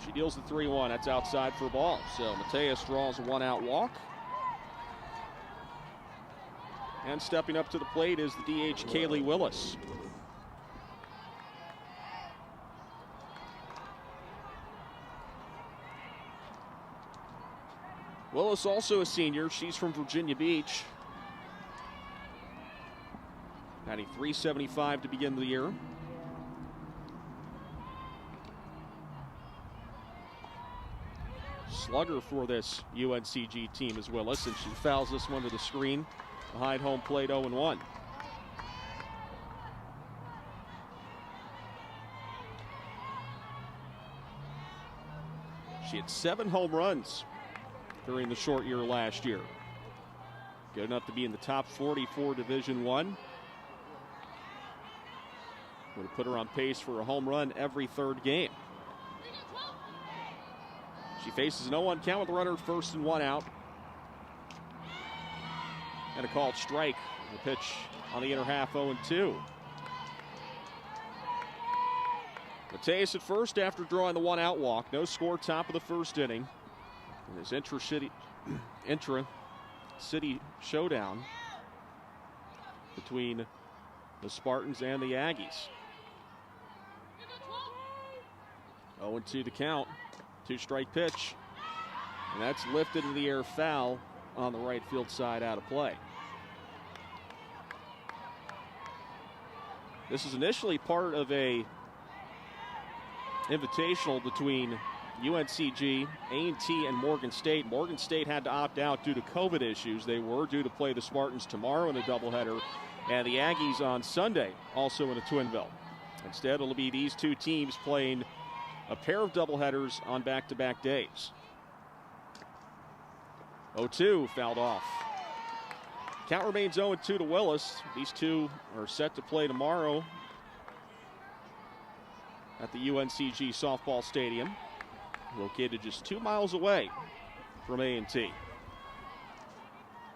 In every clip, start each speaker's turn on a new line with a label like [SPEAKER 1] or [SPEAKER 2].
[SPEAKER 1] She deals the 3-1. That's outside for a ball. So Mateus draws a 1-out walk. And stepping up to the plate is the DH, Kaylee Willis. Willis also a senior. She's from Virginia Beach. Batting .375 to begin the year. Slugger for this UNCG team is Willis, and she fouls this one to the screen behind home plate 0-1. She had 7 home runs during the short year last year. Good enough to be in the top 40 for Division I. Would have put her on pace for a home run every third game. She faces an 0-1 count with a runner at first and 1 out. And a called strike. The pitch on the inner half, 0-2. Mateus at first after drawing the 1-out walk. No score, top of the first inning. In this intra-city showdown between the Spartans and the Aggies. 0-2 the count. 2-strike pitch. And that's lifted in the air, foul on the right field side, out of play. This is initially part of a invitational between UNCG, A&T, and Morgan State. Morgan State had to opt out due to COVID issues. They were due to play the Spartans tomorrow in a doubleheader, and the Aggies on Sunday, also in a twinville. Instead, it'll be these two teams playing a pair of doubleheaders on back-to-back days. 0-2, fouled off. Count remains 0-2 to Willis. These two are set to play tomorrow at the UNCG softball stadium, located just 2 miles away from A&T.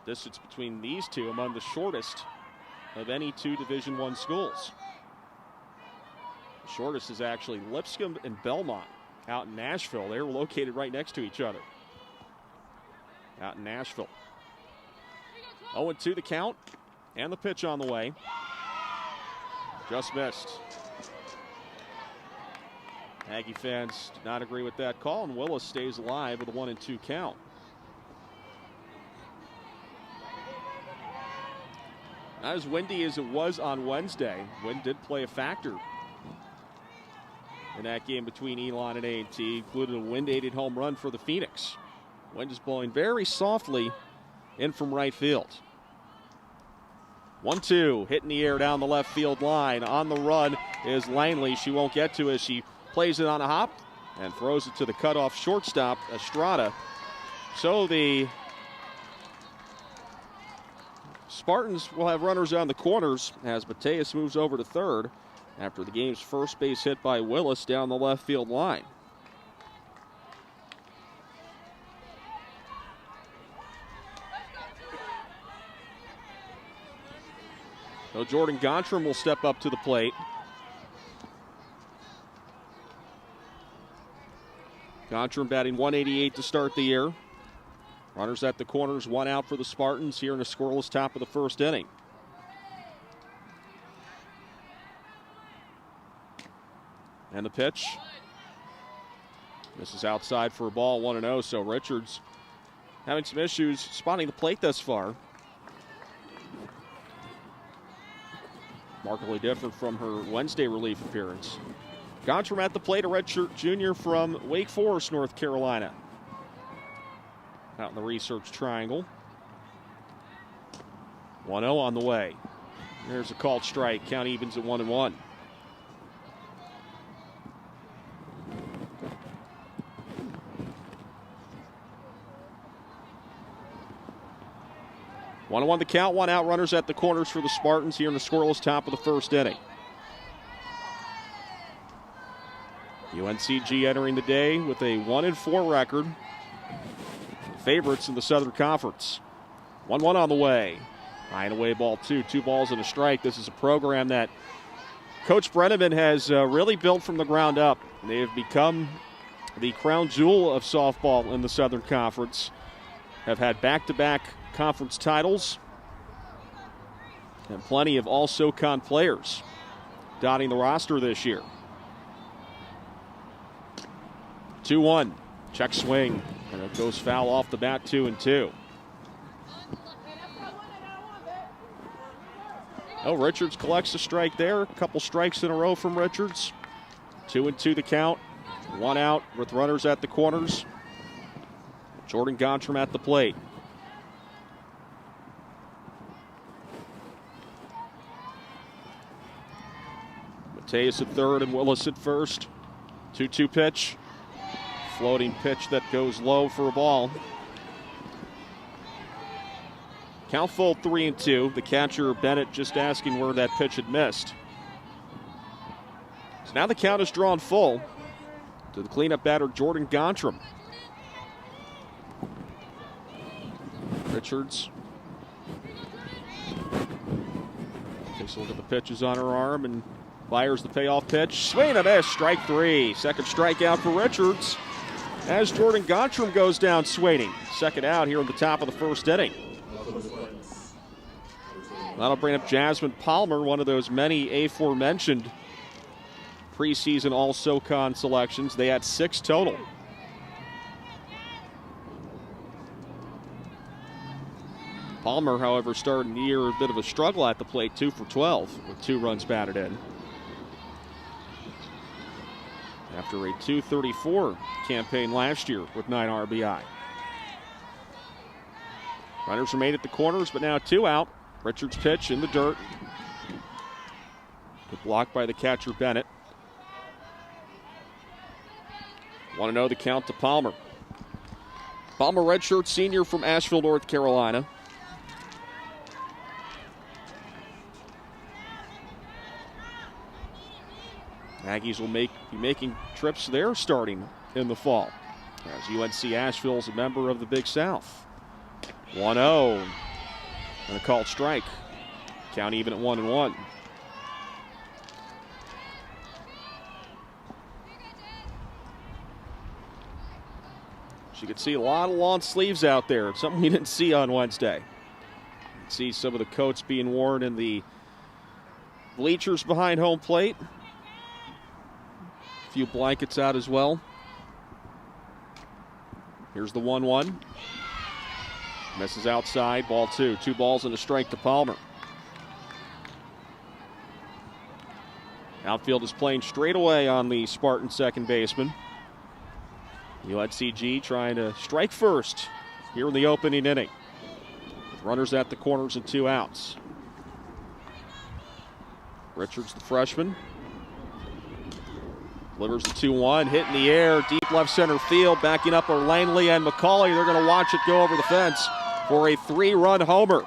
[SPEAKER 1] Distance between these two among the shortest of any two Division I schools. The shortest is actually Lipscomb and Belmont out in Nashville. They were located right next to each other out in Nashville. 0-2 the count, and the pitch on the way. Just missed. Aggie fans did not agree with that call, and Willis stays alive with a 1-2 count. Not as windy as it was on Wednesday. Wind did play a factor in that game between Elon and A&T, included a wind-aided home run for the Phoenix. Wind is blowing very softly in from right field. 1-2, hit in the air down the left field line. On the run is Langley. She won't get to it as she plays it on a hop and throws it to the cutoff shortstop, Estrada. So the Spartans will have runners on the corners as Mateus moves over to third after the game's first base hit by Willis down the left field line. So Jordan Gontram will step up to the plate. Gontram batting .188 to start the year. Runners at the corners, 1 out for the Spartans here in a scoreless top of the first inning. And the pitch. This is outside for a ball, 1-0. So Richards having some issues spotting the plate thus far. Markedly different from her Wednesday relief appearance. Gontram at the plate, a redshirt junior from Wake Forest, North Carolina. Out in the research triangle. 1-0 on the way. There's a called strike. Count evens at 1-1. One on the count, 1 out, runners at the corners for the Spartans here in the scoreless top of the first inning. UNCG entering the day with a 1-4 record. Favorites in the Southern Conference. 1-1 on the way. High and away ball 2, 2 balls and a strike. This is a program that Coach Brenneman has really built from the ground up. They have become the crown jewel of softball in the Southern Conference, have had back-to-back conference titles and plenty of all-SoCon players dotting the roster this year. 2-1, check swing, and it goes foul off the bat, 2-2. Oh, Richards collects a strike there. A couple strikes in a row from Richards. 2-2 the count. One out with runners at the corners. Jordan Gontram at the plate. Mateus at third and Willis at first. 2-2 pitch. Floating pitch that goes low for a ball. Count full 3-2. The catcher, Bennett, just asking where that pitch had missed. So now the count is drawn full to the cleanup batter, Jordan Gontram. Richards takes a look at the pitches on her arm and fires the payoff pitch. Swing and a miss, strike three. Second strikeout for Richards as Jordan Gontram goes down swinging. Second out here in the top of the first inning. That'll bring up Jasmine Palmer, one of those many aforementioned preseason All-SoCon selections. They had 6 total. Palmer, however, started the year a bit of a struggle at the plate, 2 for 12 with 2 runs batted in. After a .234 campaign last year with 9 RBI. Runners remain at the corners, but now 2 out. Richards' pitch in the dirt. Good block by the catcher, Bennett. 1-0 the count to Palmer. Palmer, redshirt senior from Asheville, North Carolina. Aggies will be making trips there starting in the fall, as UNC Asheville is a member of the Big South. 1-0. And a called strike. Count even at 1-1. You could see a lot of lawn sleeves out there. Something we didn't see on Wednesday. You can see some of the coats being worn in the bleachers behind home plate. A few blankets out as well. Here's the 1-1. Misses outside, ball 2. 2 balls and a strike to Palmer. Outfield is playing straight away on the Spartan second baseman. UNCG trying to strike first here in the opening inning. With runners at the corners and 2 outs. Richards, the freshman. Delivers the 2-1, hit in the air, deep left center field. Backing up are Langley and McCauley. They're going to watch it go over the fence for a 3-run homer.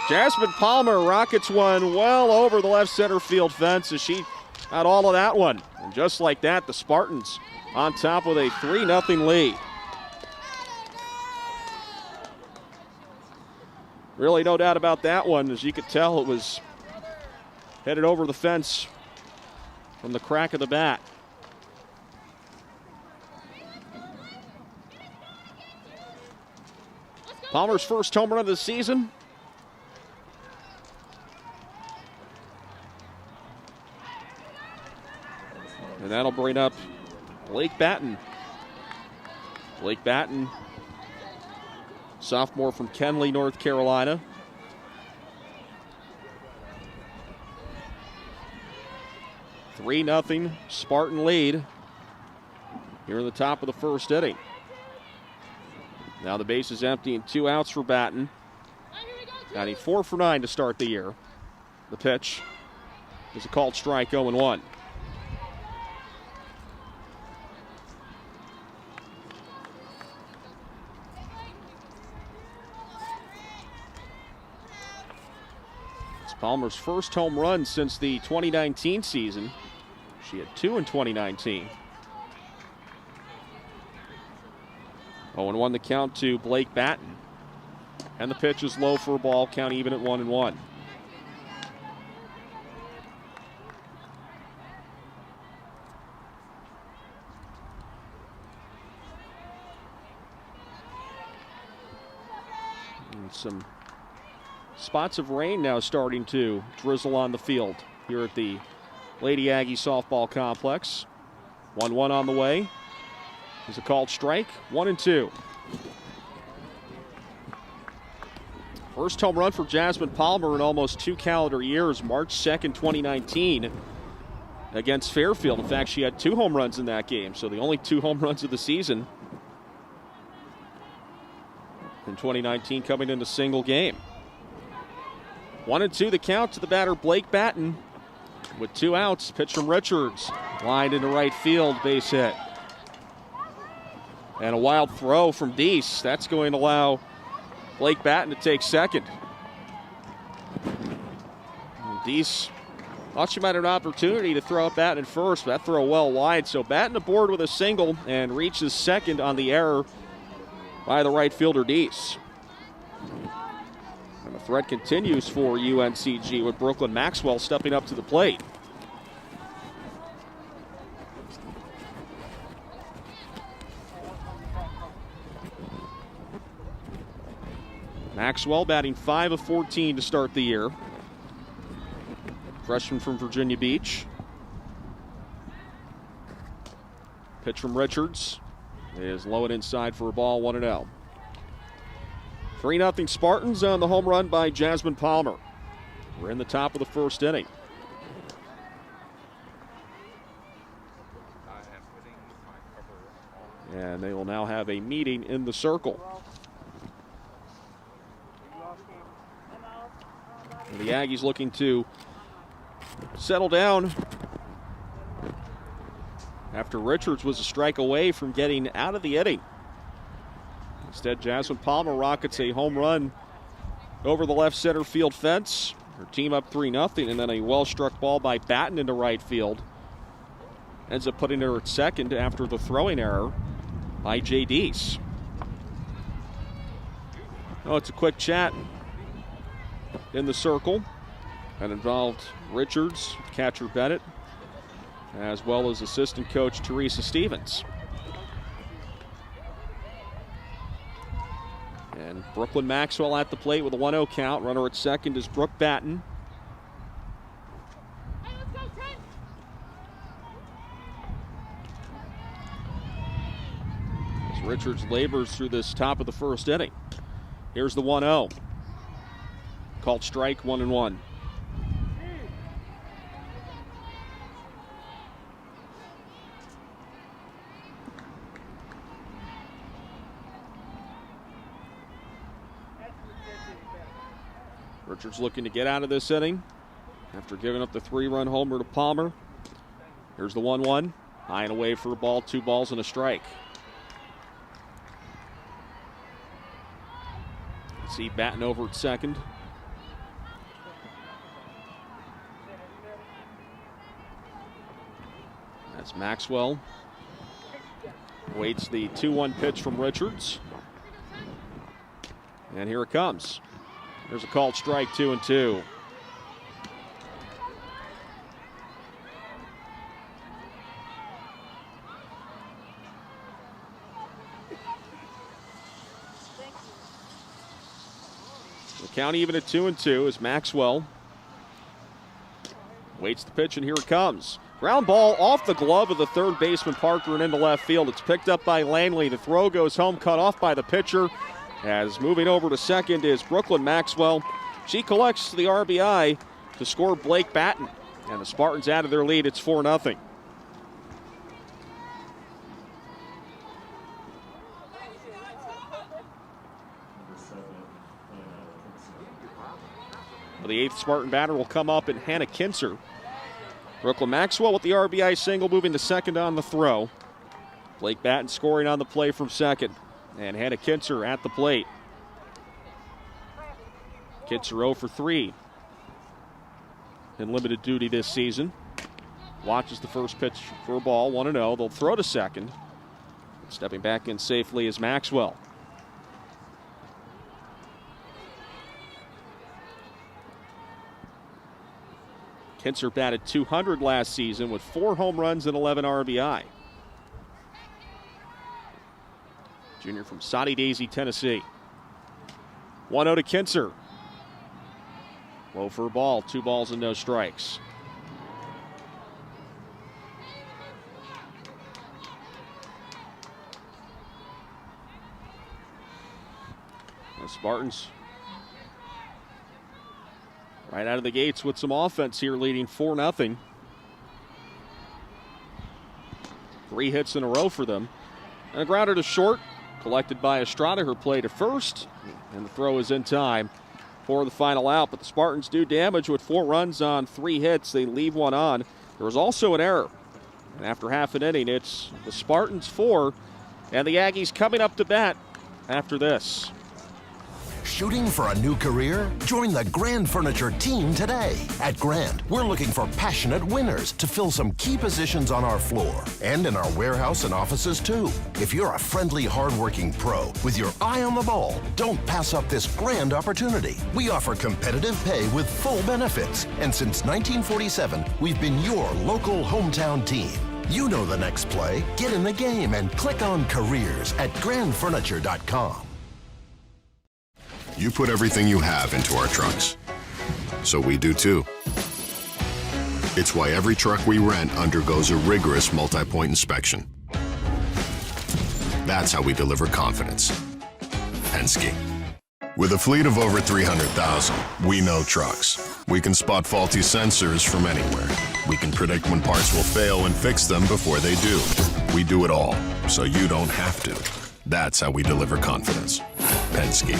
[SPEAKER 1] Jasmine Palmer rockets one well over the left center field fence as she got all of that one. And just like that, the Spartans on top with a 3-0 lead. Really no doubt about that one. As you could tell, it was headed over the fence from the crack of the bat. Palmer's first home run of the season. And that'll bring up Blake Batten. Blake Batten, sophomore from Kenly, North Carolina. .3-0 Spartan lead here in the top of the first inning. Now the base is empty and 2 outs for Batten. Got a 4 for 9 to start the year. The pitch is a called strike, 0-1. It's Palmer's first home run since the 2019 season. She had 2 in 2019. 0-1 the count to Blake Batten. And the pitch is low for a ball, count even at 1-1. some spots of rain now starting to drizzle on the field here at the Lady Aggie softball complex. 1-1 on the way. There's a called strike. 1-2. First home run for Jasmine Palmer in almost 2 calendar years, March 2nd, 2019, against Fairfield. In fact, she had 2 home runs in that game, so the only 2 home runs of the season in 2019 coming in a single game. 1-2 the count to the batter, Blake Batten. With 2 outs, pitch from Richards. Lined into right field, base hit. And a wild throw from Deese. That's going to allow Blake Batten to take second. Deese thought she might have an opportunity to throw it Batten at first, but that throw well wide. So Batten aboard with a single and reaches second on the error by the right fielder Deese. And the threat continues for UNCG with Brooklyn Maxwell stepping up to the plate. Maxwell batting 5 of 14 to start the year. Freshman from Virginia Beach. Pitch from Richards is low and inside for a ball, 1-0. 3-0 Spartans on the home run by Jasmine Palmer. We're in the top of the first inning. And they will now have a meeting in the circle. And the Aggies looking to settle down after Richards was a strike away from getting out of the inning. Instead, Jasmine Palmer rockets a home run over the left center field fence. Her team up 3-0, and then a well-struck ball by Batten into right field. Ends up putting her at second after the throwing error by Jay Deese. Oh, it's a quick chat in the circle. That involved Richards, catcher Bennett, as well as assistant coach Teresa Stevens. And Brooklyn Maxwell at the plate with a 1-0 count. Runner at second is Brooke Batten. As Richards labors through this top of the first inning. Here's the 1-0. Called strike, 1-1. Richards looking to get out of this inning after giving up the 3-run homer to Palmer. Here's the 1-1. High and away for a ball, 2 balls and a strike. See Batten over at second. That's Maxwell. Waits the 2-1 pitch from Richards. And here it comes. There's a called strike, 2-2. The count even at 2-2 as Maxwell waits the pitch, and here it comes. Ground ball off the glove of the third baseman Parker and into left field. It's picked up by Langley. The throw goes home, cut off by the pitcher. As moving over to second is Brooklyn Maxwell. She collects the RBI to score Blake Batten. And the Spartans added their lead. It's 4-0. Well, the 8th Spartan batter will come up in Hannah Kinzer. Brooklyn Maxwell with the RBI single, moving to second on the throw. Blake Batten scoring on the play from second. And Hannah Kinzer at the plate. Kinzer 0 for 3 in limited duty this season. Watches the first pitch for a ball, 1-0. They'll throw to second. Stepping back in safely is Maxwell. Kinzer batted .200 last season with 4 home runs and 11 RBI. Junior from Soddy Daisy, Tennessee. 1-0 to Kinser. Low for a ball, 2 balls and no strikes. The Spartans right out of the gates with some offense here, leading 4-0. 3 hits in a row for them. And a grounder to short, collected by Estrada, her play to first. And the throw is in time for the final out. But the Spartans do damage with 4 runs on 3 hits. They leave 1 on. There was also an error. And after half an inning, it's the Spartans 4 and the Aggies coming up to bat after this.
[SPEAKER 2] Shooting for a new career? Join the Grand Furniture team today. At Grand, we're looking for passionate winners to fill some key positions on our floor and in our warehouse and offices too. If you're a friendly, hardworking pro with your eye on the ball, don't pass up this grand opportunity. We offer competitive pay with full benefits. And since 1947, we've been your local hometown team. You know the next play. Get in the game and click on careers at grandfurniture.com.
[SPEAKER 3] You put everything you have into our trucks. So we do too. It's why every truck we rent undergoes a rigorous multi-point inspection. That's how we deliver confidence. Penske. With a fleet of over 300,000, we know trucks. We can spot faulty sensors from anywhere. We can predict when parts will fail and fix them before they do. We do it all, so you don't have to. That's how we deliver confidence. Penske.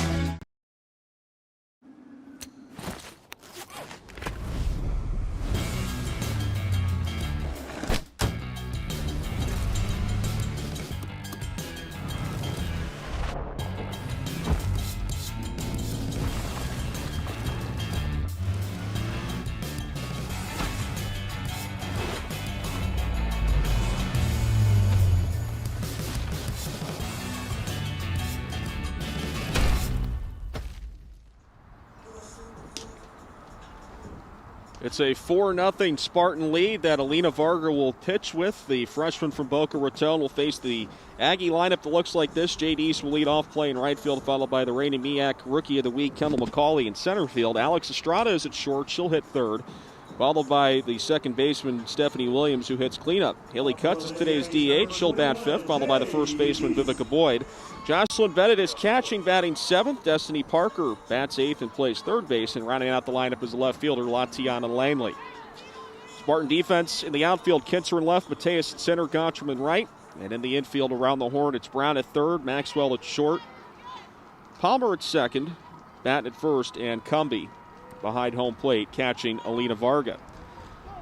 [SPEAKER 1] It's a 4-0 Spartan lead that Alina Varga will pitch with. The freshman from Boca Raton will face the Aggie lineup that looks like this. Jade East will lead off play in right field, followed by the reigning MEAC Rookie of the Week, Kendall McCauley, in center field. Alex Estrada is at short. She'll hit third, followed by the second baseman, Stephanie Williams, who hits cleanup. Haley Cutts is today's DH. She'll bat fifth, followed by the first baseman, Vivica Boyd. Jocelyn Bennett is catching, batting seventh. Destiny Parker bats eighth and plays third base. And rounding out the lineup is the left fielder, Latiana Langley. Spartan defense in the outfield, Kinser in left, Mateus at center, Gottram in right. And in the infield around the horn, it's Brown at third, Maxwell at short, Palmer at second, Batten at first, and Cumby behind home plate, catching Alina Varga.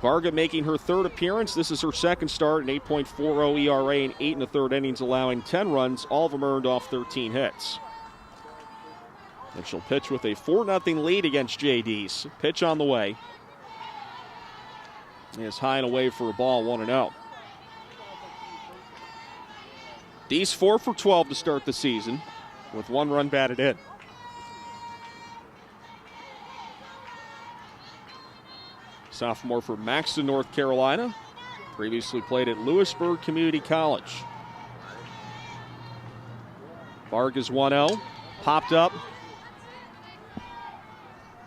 [SPEAKER 1] Varga making her third appearance. This is her second start, an 8.40 ERA in 8 1/3 innings, allowing 10 runs, all of them earned off 13 hits. And she'll pitch with a 4-0 lead against JD's. Pitch on the way. Is high and away for a ball, 1-0. Dees 4 for 12 to start the season, with 1 run batted in. Sophomore from Maxton, North Carolina. Previously played at Lewisburg Community College. Vargas 1-0. Popped up.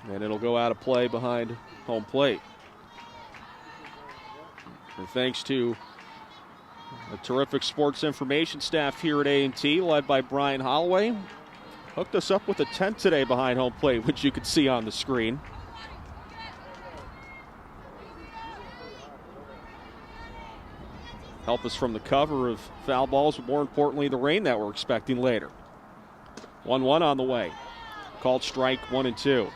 [SPEAKER 1] And it'll go out of play behind home plate. And thanks to a terrific sports information staff here at A&T, led by Brian Holloway. Hooked us up with a tent today behind home plate, which you can see on the screen. Help us from the cover of foul balls, but more importantly, the rain that we're expecting later. 1-1 on the way. Called strike 1 and 2.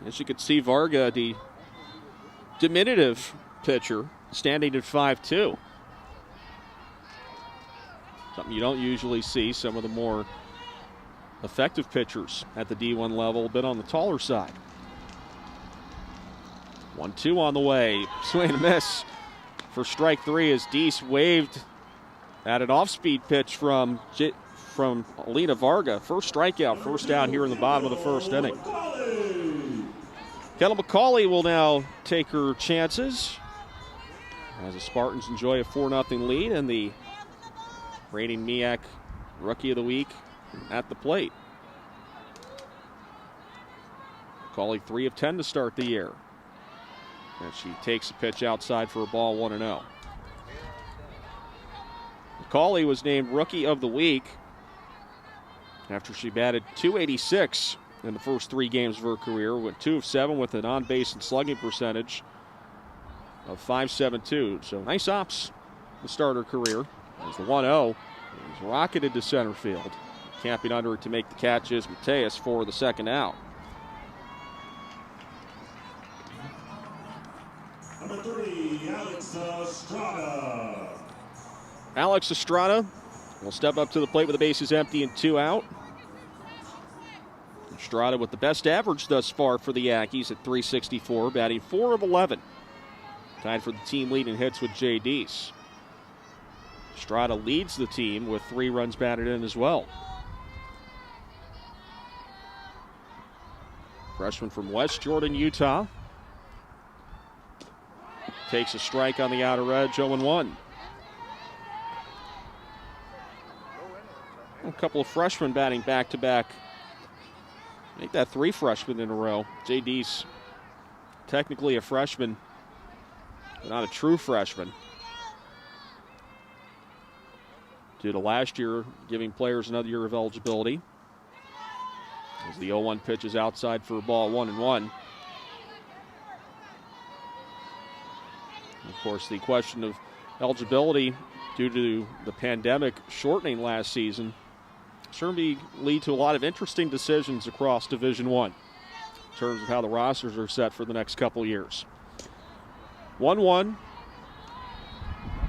[SPEAKER 1] As you can see, Varga, the diminutive pitcher, standing at 5'2". Something you don't usually see. Some of the more effective pitchers at the D1 level, a bit on the taller side. 1-2 on the way. Swing and a miss for strike 3 as Dees waved at an off-speed pitch from Alina Varga. First strikeout, first out here in the bottom of the first inning. Kendall McCauley will now take her chances as the Spartans enjoy a 4-0 lead, and the reigning MEAC Rookie of the Week at the plate. Macaulay 3 of 10 to start the year. And she takes a pitch outside for a ball, 1-0. Macaulay was named Rookie of the Week after she batted .286 in the first 3 games of her career. Went 2 of 7 with an on-base and slugging percentage of .572. So nice ops to start her career. As the 1-0 is rocketed to center field. Camping under it to make the catch is Mateus for the second out.
[SPEAKER 4] Number 3, Alex Estrada.
[SPEAKER 1] Alex Estrada will step up to the plate with the bases empty and 2 out. Estrada with the best average thus far for the Yankees at .364, batting 4 of 11. Tied for the team lead in hits with Jay Deese. Estrada leads the team with 3 runs batted in as well. Freshman from West Jordan, Utah. Takes a strike on the outer edge, 0-1. A couple of freshmen batting back-to-back. Make that 3 freshmen in a row. Jay Deese, technically a freshman, but not a true freshman. Due to last year giving players another year of eligibility. As the 0-1 pitch is outside for a ball, 1-1. Of course, the question of eligibility due to the pandemic shortening last season certainly lead to a lot of interesting decisions across Division I in terms of how the rosters are set for the next couple years. 1-1.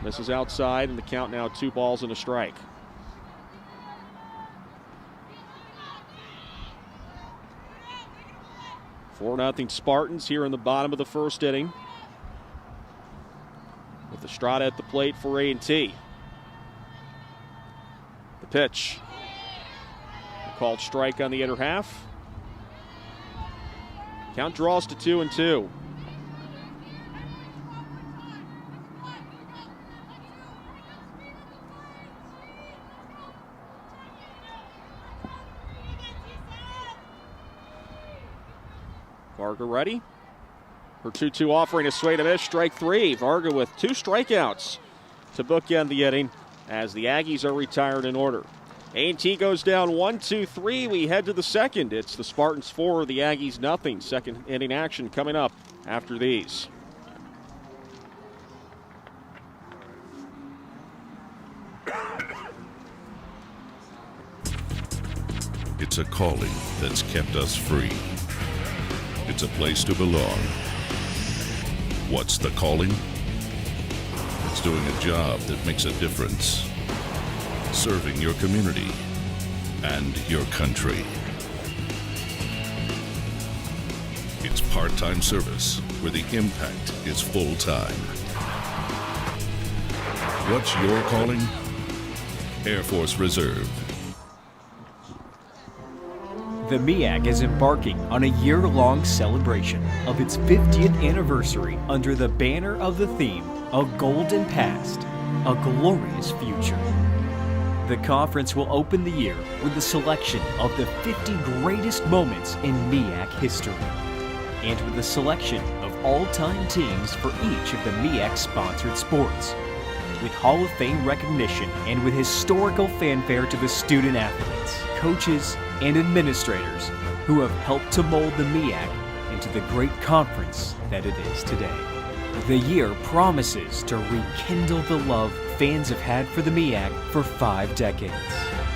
[SPEAKER 1] Misses outside, and the count now 2 balls and a strike. Four 4-0 Spartans here in the bottom of the first inning. With Estrada at the plate for A&T. The pitch. A called strike on the inner half. Count draws to 2-2. Varga ready. Her 2-2 offering, a swing and a miss, strike 3. Varga with 2 strikeouts to bookend the inning as the Aggies are retired in order. A&T goes down 1-2-3. We head to the second. It's the Spartans 4, the Aggies nothing. Second inning action coming up after these.
[SPEAKER 5] It's a calling that's kept us free. It's a place to belong. What's the calling? It's doing a job that makes a difference. Serving your community and your country. It's part-time service where the impact is full-time. What's your calling? Air Force Reserve.
[SPEAKER 6] The MEAC is embarking on a year-long celebration of its 50th anniversary under the banner of the theme, A Golden Past, A Glorious Future. The conference will open the year with a selection of the 50 greatest moments in MEAC history, and with a selection of all-time teams for each of the MEAC-sponsored sports, with Hall of Fame recognition and with historical fanfare to the student athletes, coaches, and administrators who have helped to mold the MEAC into the great conference that it is today. The year promises to rekindle the love fans have had for the MEAC for 5 decades.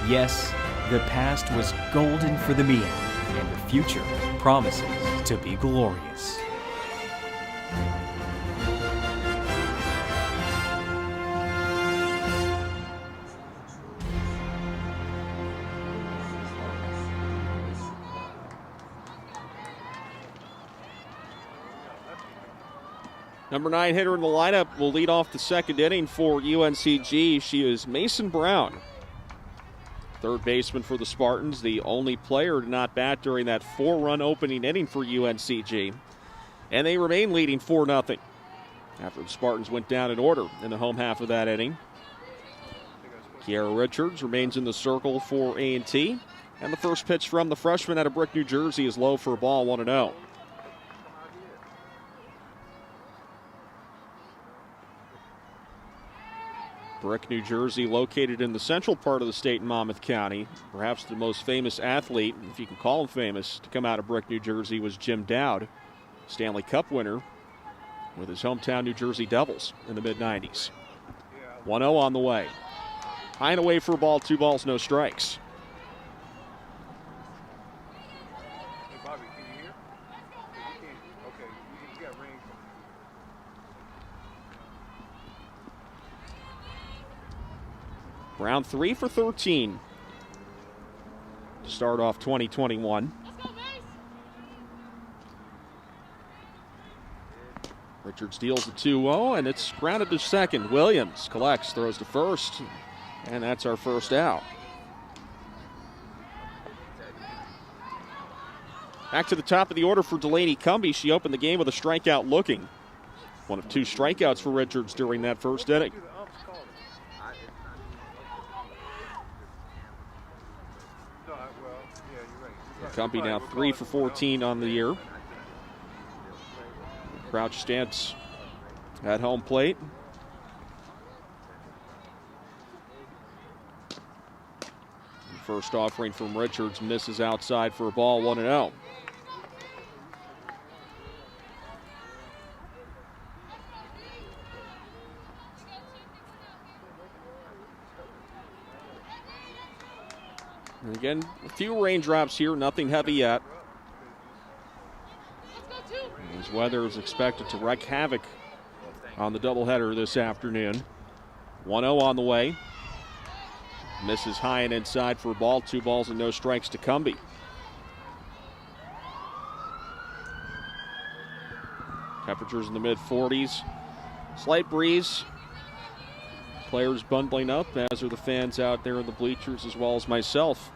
[SPEAKER 6] Yes, the past was golden for the MEAC, and the future promises to be glorious.
[SPEAKER 1] Number 9 hitter in the lineup will lead off the second inning for UNCG. She is Mason Brown. Third baseman for the Spartans, the only player to not bat during that 4-run opening inning for UNCG. And they remain leading 4-0 after the Spartans went down in order in the home half of that inning. Kiara Richards remains in the circle for A&T. And the first pitch from the freshman out of Brick, New Jersey is low for a ball, 1-0. Brick, New Jersey, located in the central part of the state in Monmouth County. Perhaps the most famous athlete, if you can call him famous, to come out of Brick, New Jersey was Jim Dowd, Stanley Cup winner with his hometown New Jersey Devils in the mid-90s. 1-0 on the way. High and away for a ball, 2 balls, no strikes. Round 3 for 13 to start off 2021. Richards deals the 2-0, and it's grounded to second. Williams collects, throws to first, and that's our first out. Back to the top of the order for Delaney Cumbie. She opened the game with a strikeout looking. One of 2 strikeouts for Richards during that first inning. Cumbie now 3 for 14 on the year. Crouch stance at home plate. First offering from Richards misses outside for a ball, 1-0. And again, a few raindrops here, nothing heavy yet. As weather is expected to wreak havoc on the doubleheader this afternoon. 1-0 on the way. Misses high and inside for a ball, 2 balls and no strikes to Cumbie. Temperatures in the mid-40s. Slight breeze. Players bundling up, as are the fans out there in the bleachers, as well as myself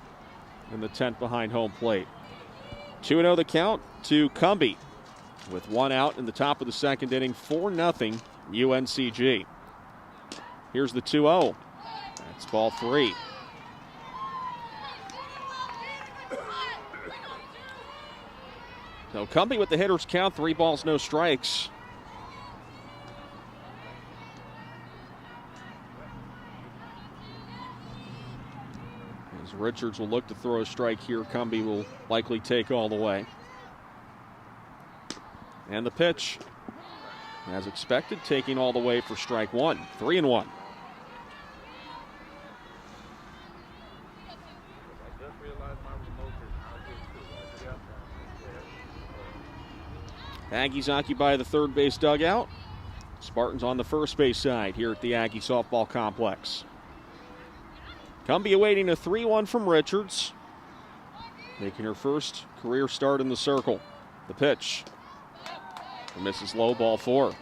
[SPEAKER 1] in the tent behind home plate. 2-0 the count to Cumbie, with 1 out in the top of the second inning, 4-0 UNCG. Here's the 2-0. That's ball 3. So Cumbie with the hitter's count, 3 balls, no strikes. As Richards will look to throw a strike here, Cumbie will likely take all the way. And the pitch, as expected, taking all the way for strike 1. 3-1. Aggies occupy the third base dugout. Spartans on the first base side here at the Aggie softball complex. Cumbie awaiting a 3-1 from Richards, making her first career start in the circle. The pitch. Misses low, ball 4.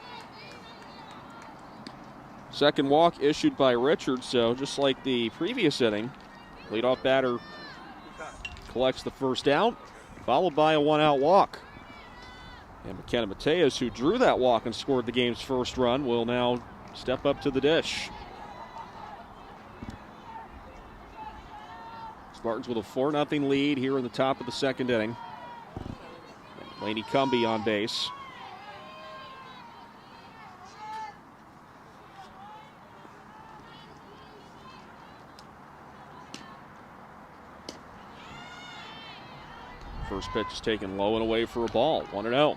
[SPEAKER 1] Second walk issued by Richards, so just like the previous inning, leadoff batter collects the first out, followed by a 1-out walk. And McKenna Mateus, who drew that walk and scored the game's first run, will now step up to the dish. Spartans with a 4-0 lead here in the top of the second inning. Delaney Cumbie on base. First pitch is taken low and away for a ball, 1-0.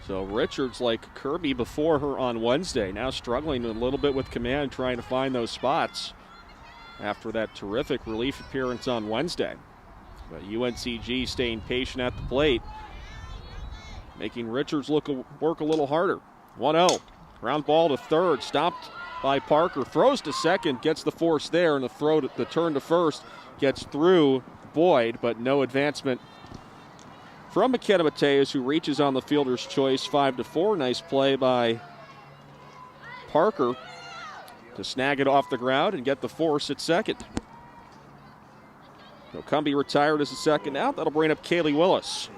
[SPEAKER 1] So Richards, like Kirby before her on Wednesday, now struggling a little bit with command, trying to find those spots after that terrific relief appearance on Wednesday. But UNCG staying patient at the plate, making Richards work a little harder. 1-0. Ground ball to third, stopped by Parker, throws to second, gets the force there, and the turn to first gets through Boyd, but no advancement from McKenna Mateus, who reaches on the fielder's choice, 5-4. Nice play by Parker to snag it off the ground and get the force at second. So Cumbie retired as a second out. That'll bring up Kaylee Willis.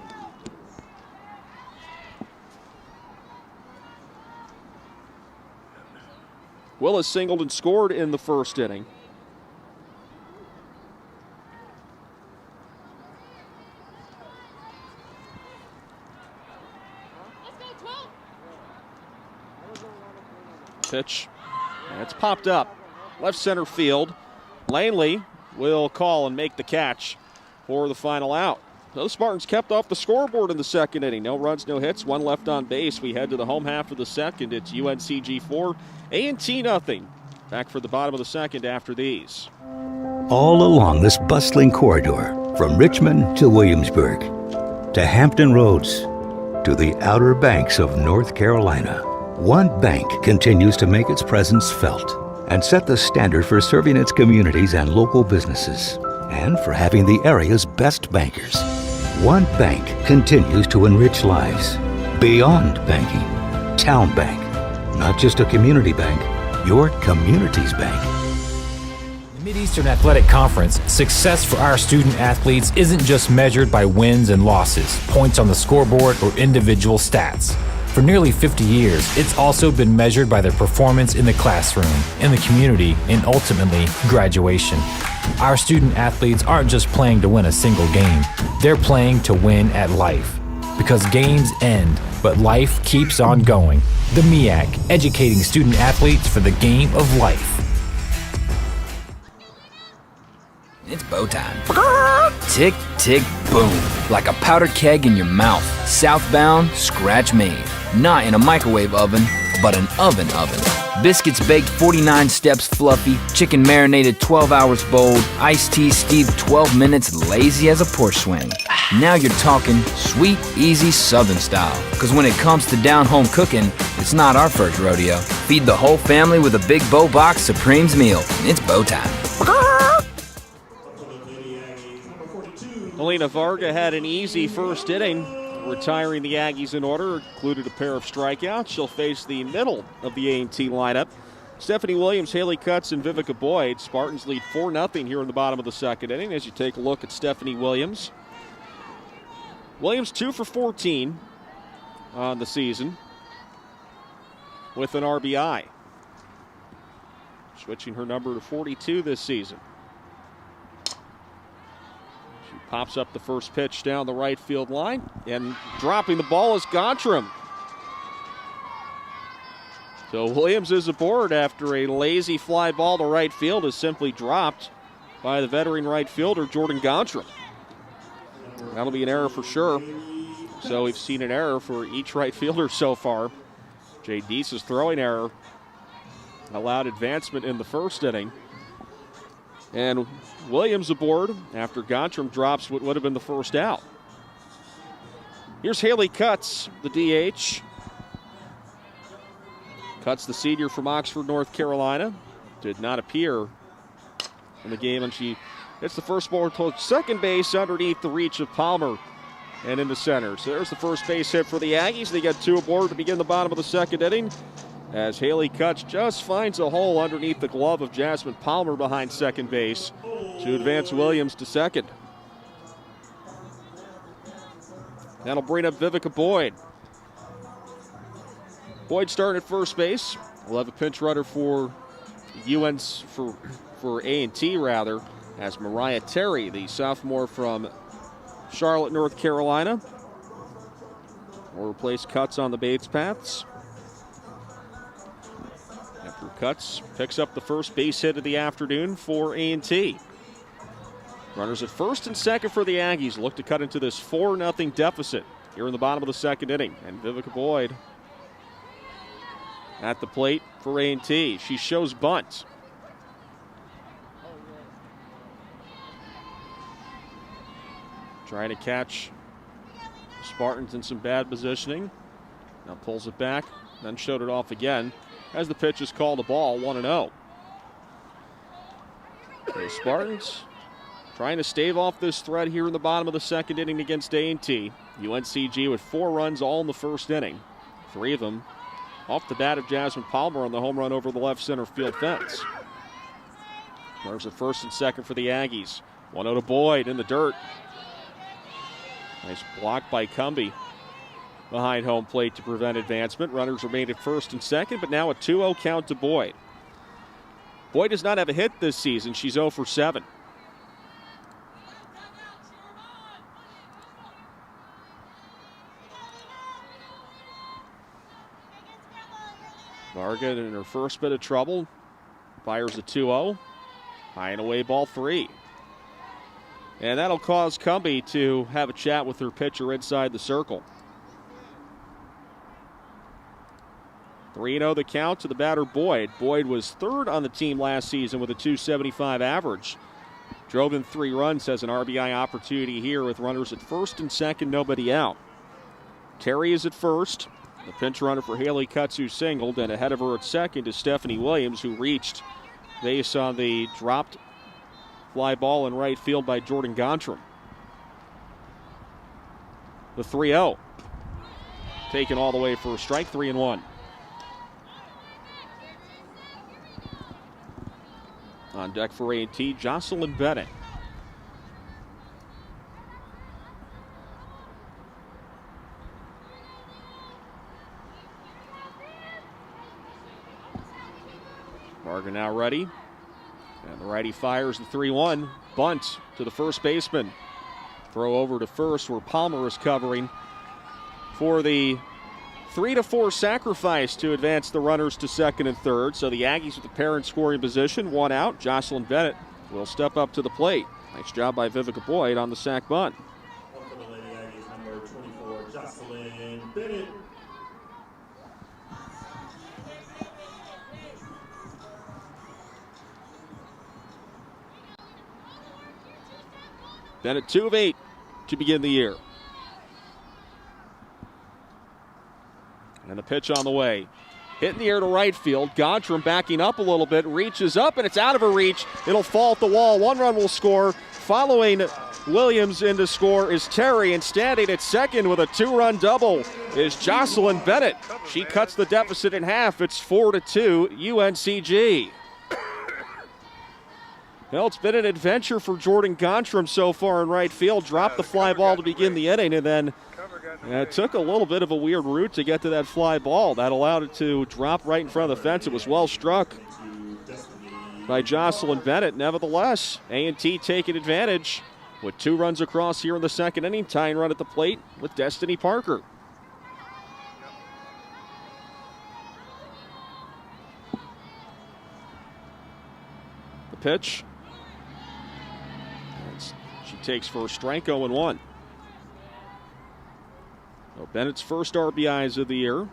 [SPEAKER 1] Willis singled and scored in the first inning. Pitch, and it's popped up. Left center field. Langley will call and make the catch for the final out. So the Spartans kept off the scoreboard in the second inning. No runs, no hits, one left on base. We head to the home half of the second. It's UNCG 4, A&T nothing. Back for the bottom of the second after these.
[SPEAKER 7] All along this bustling corridor, from Richmond to Williamsburg, to Hampton Roads, to the Outer Banks of North Carolina, one bank continues to make its presence felt and set the standard for serving its communities and local businesses, and for having the area's best bankers. One bank continues to enrich lives. Beyond banking, Town Bank. Not just a community bank, your community's bank.
[SPEAKER 8] The Mid-Eastern Athletic Conference, success for our student athletes isn't just measured by wins and losses, points on the scoreboard, or individual stats. For nearly 50 years, it's also been measured by their performance in the classroom, in the community, and ultimately, graduation. Our student athletes aren't just playing to win a single game. They're playing to win at life. Because games end, but life keeps on going. The MEAC, educating student athletes for the game of life.
[SPEAKER 9] It's bow time. Tick, tick, boom. Like a powder keg in your mouth. Southbound, scratch made. Not in a microwave oven, but an oven. Biscuits baked 49 steps fluffy. Chicken marinated 12 hours bold. Iced tea steeped 12 minutes lazy as a porch swing. Now you're talking sweet, easy Southern style. Because when it comes to down-home cooking, it's not our first rodeo. Feed the whole family with a Big Bow Box Supremes meal. It's bow time.
[SPEAKER 1] Melina Varga had an easy first inning, retiring the Aggies in order, included a pair of strikeouts. She'll face the middle of the A&T lineup. Stephanie Williams, Haley Cutts, and Vivica Boyd. Spartans lead 4-0 here in the bottom of the second inning as you take a look at Stephanie Williams. Williams 2 for 14 on the season with an RBI. Switching her number to 42 this season. Pops up the first pitch down the right field line, and dropping the ball is Gontram. So Williams is aboard after a lazy fly ball to right field is simply dropped by the veteran right fielder, Jordan Gontram. That'll be an error for sure. So we've seen an error for each right fielder so far. Jay Deese's throwing error allowed advancement in the first inning. And Williams aboard after Gontram drops what would have been the first out. Here's Haley Cutts, the DH. Cutts, the senior from Oxford, North Carolina, did not appear in the game, and she hits the first ball towards second base underneath the reach of Palmer and into center. So there's the first base hit for the Aggies. They got two aboard to begin the bottom of the second inning, as Haley Cutts just finds a hole underneath the glove of Jasmine Palmer behind second base to advance Williams to second. That'll bring up Vivica Boyd. Boyd starting at first base. We'll have a pinch runner for for A&T rather, as Mariah Terry, the sophomore from Charlotte, North Carolina, will replace Cutts on the base paths. After Cutts picks up the first base hit of the afternoon for A&T. Runners at first and second for the Aggies look to cut into this 4-0 deficit here in the bottom of the second inning. And Vivica Boyd at the plate for A&T. She shows bunt. Trying to catch Spartans in some bad positioning. Now pulls it back, then showed it off again as the pitch is called a ball, 1-0. The Spartans trying to stave off this threat here in the bottom of the second inning against A&T. UNCG with 4 runs all in the first inning. 3 of them off the bat of Jasmine Palmer on the home run over the left center field fence. There's at first and second for the Aggies. 1-0 to Boyd in the dirt. Nice block by Cumbie behind home plate to prevent advancement. Runners remained at first and second, but now a 2-0 count to Boyd. Boyd does not have a hit this season. She's 0 for 7. Varga in her first bit of trouble. Fires a 2-0. High and away, ball 3. And that'll cause Cumbie to have a chat with her pitcher inside the circle. 3-0 the count to the batter, Boyd. Boyd was third on the team last season with a .275 average. Drove in 3 runs, has an RBI opportunity here with runners at first and second, nobody out. Terry is at first. The pinch runner for Haley Cutts, who singled, and ahead of her at second is Stephanie Williams, who reached base on the dropped fly ball in right field by Jordan Gontram. The 3-0. Taken all the way for a strike, 3-1. On deck for A&T, Jocelyn Bennett. Varga now ready. And the righty fires the 3-1. Bunt to the first baseman. Throw over to first where Palmer is covering for the 3-4 sacrifice to advance the runners to second and third. So the Aggies with the pair in scoring position. 1 out. Jocelyn Bennett will step up to the plate. Nice job by Vivica Boyd on the sac bunt.
[SPEAKER 4] One for the Lady Aggies, number 24, Jocelyn Bennett.
[SPEAKER 1] Bennett 2 of 8 to begin the year. And the pitch on the way. Hit in the air to right field. Gontram backing up a little bit, reaches up, and it's out of her reach. It'll fall at the wall. 1 run will score. Following Williams in to score is Terry, and standing at second with a 2-run double is Jocelyn Bennett. She cuts the deficit in half. It's 4-2 UNCG. Well, it's been an adventure for Jordan Gontram so far in right field. Dropped the fly ball to begin the inning, and then it took a little bit of a weird route to get to that fly ball. That allowed it to drop right in front of the fence. It was well struck by Jocelyn Bennett. Nevertheless, A&T taking advantage with 2 runs across here in the second inning. Tying run at the plate with Destiny Parker. The pitch. She takes for a strike, 0-1. So Bennett's first RBIs of the year.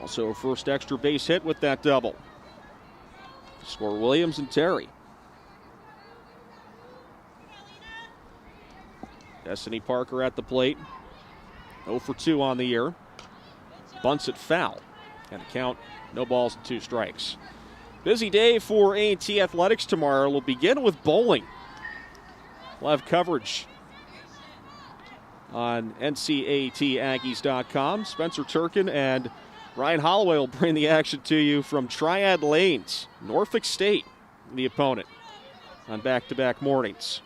[SPEAKER 1] Also her first extra base hit with that double. Score Williams and Terry. Destiny Parker at the plate. 0 for 2 on the year. Bunts it foul. And a count, no balls and 2 strikes. Busy day for A&T Athletics tomorrow. We'll begin with bowling. We'll have coverage on NCATaggies.com. Spencer Turkin and Ryan Holloway will bring the action to you from Triad Lanes. Norfolk State, the opponent, on back-to-back mornings.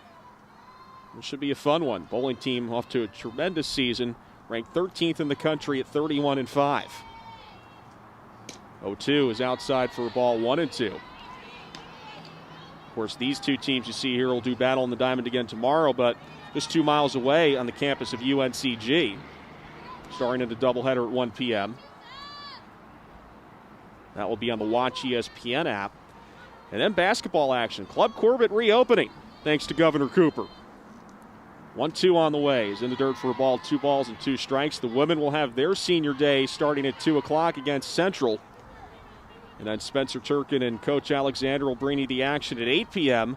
[SPEAKER 1] It should be a fun one. Bowling team off to a tremendous season, ranked 13th in the country at 31-5. 0-2 is outside for a ball, 1-2. Of course, these 2 teams you see here will do battle in the diamond again tomorrow, but just 2 miles away on the campus of UNCG, starting at a doubleheader at 1 p.m. That will be on the Watch ESPN app. And then basketball action. Club Corbett reopening, thanks to Governor Cooper. 1-2 on the way. Is in the dirt for a ball, 2 balls and 2 strikes. The women will have their senior day starting at 2 o'clock against Central. And then Spencer Turkin and Coach Alexander will bring you the action at 8 p.m.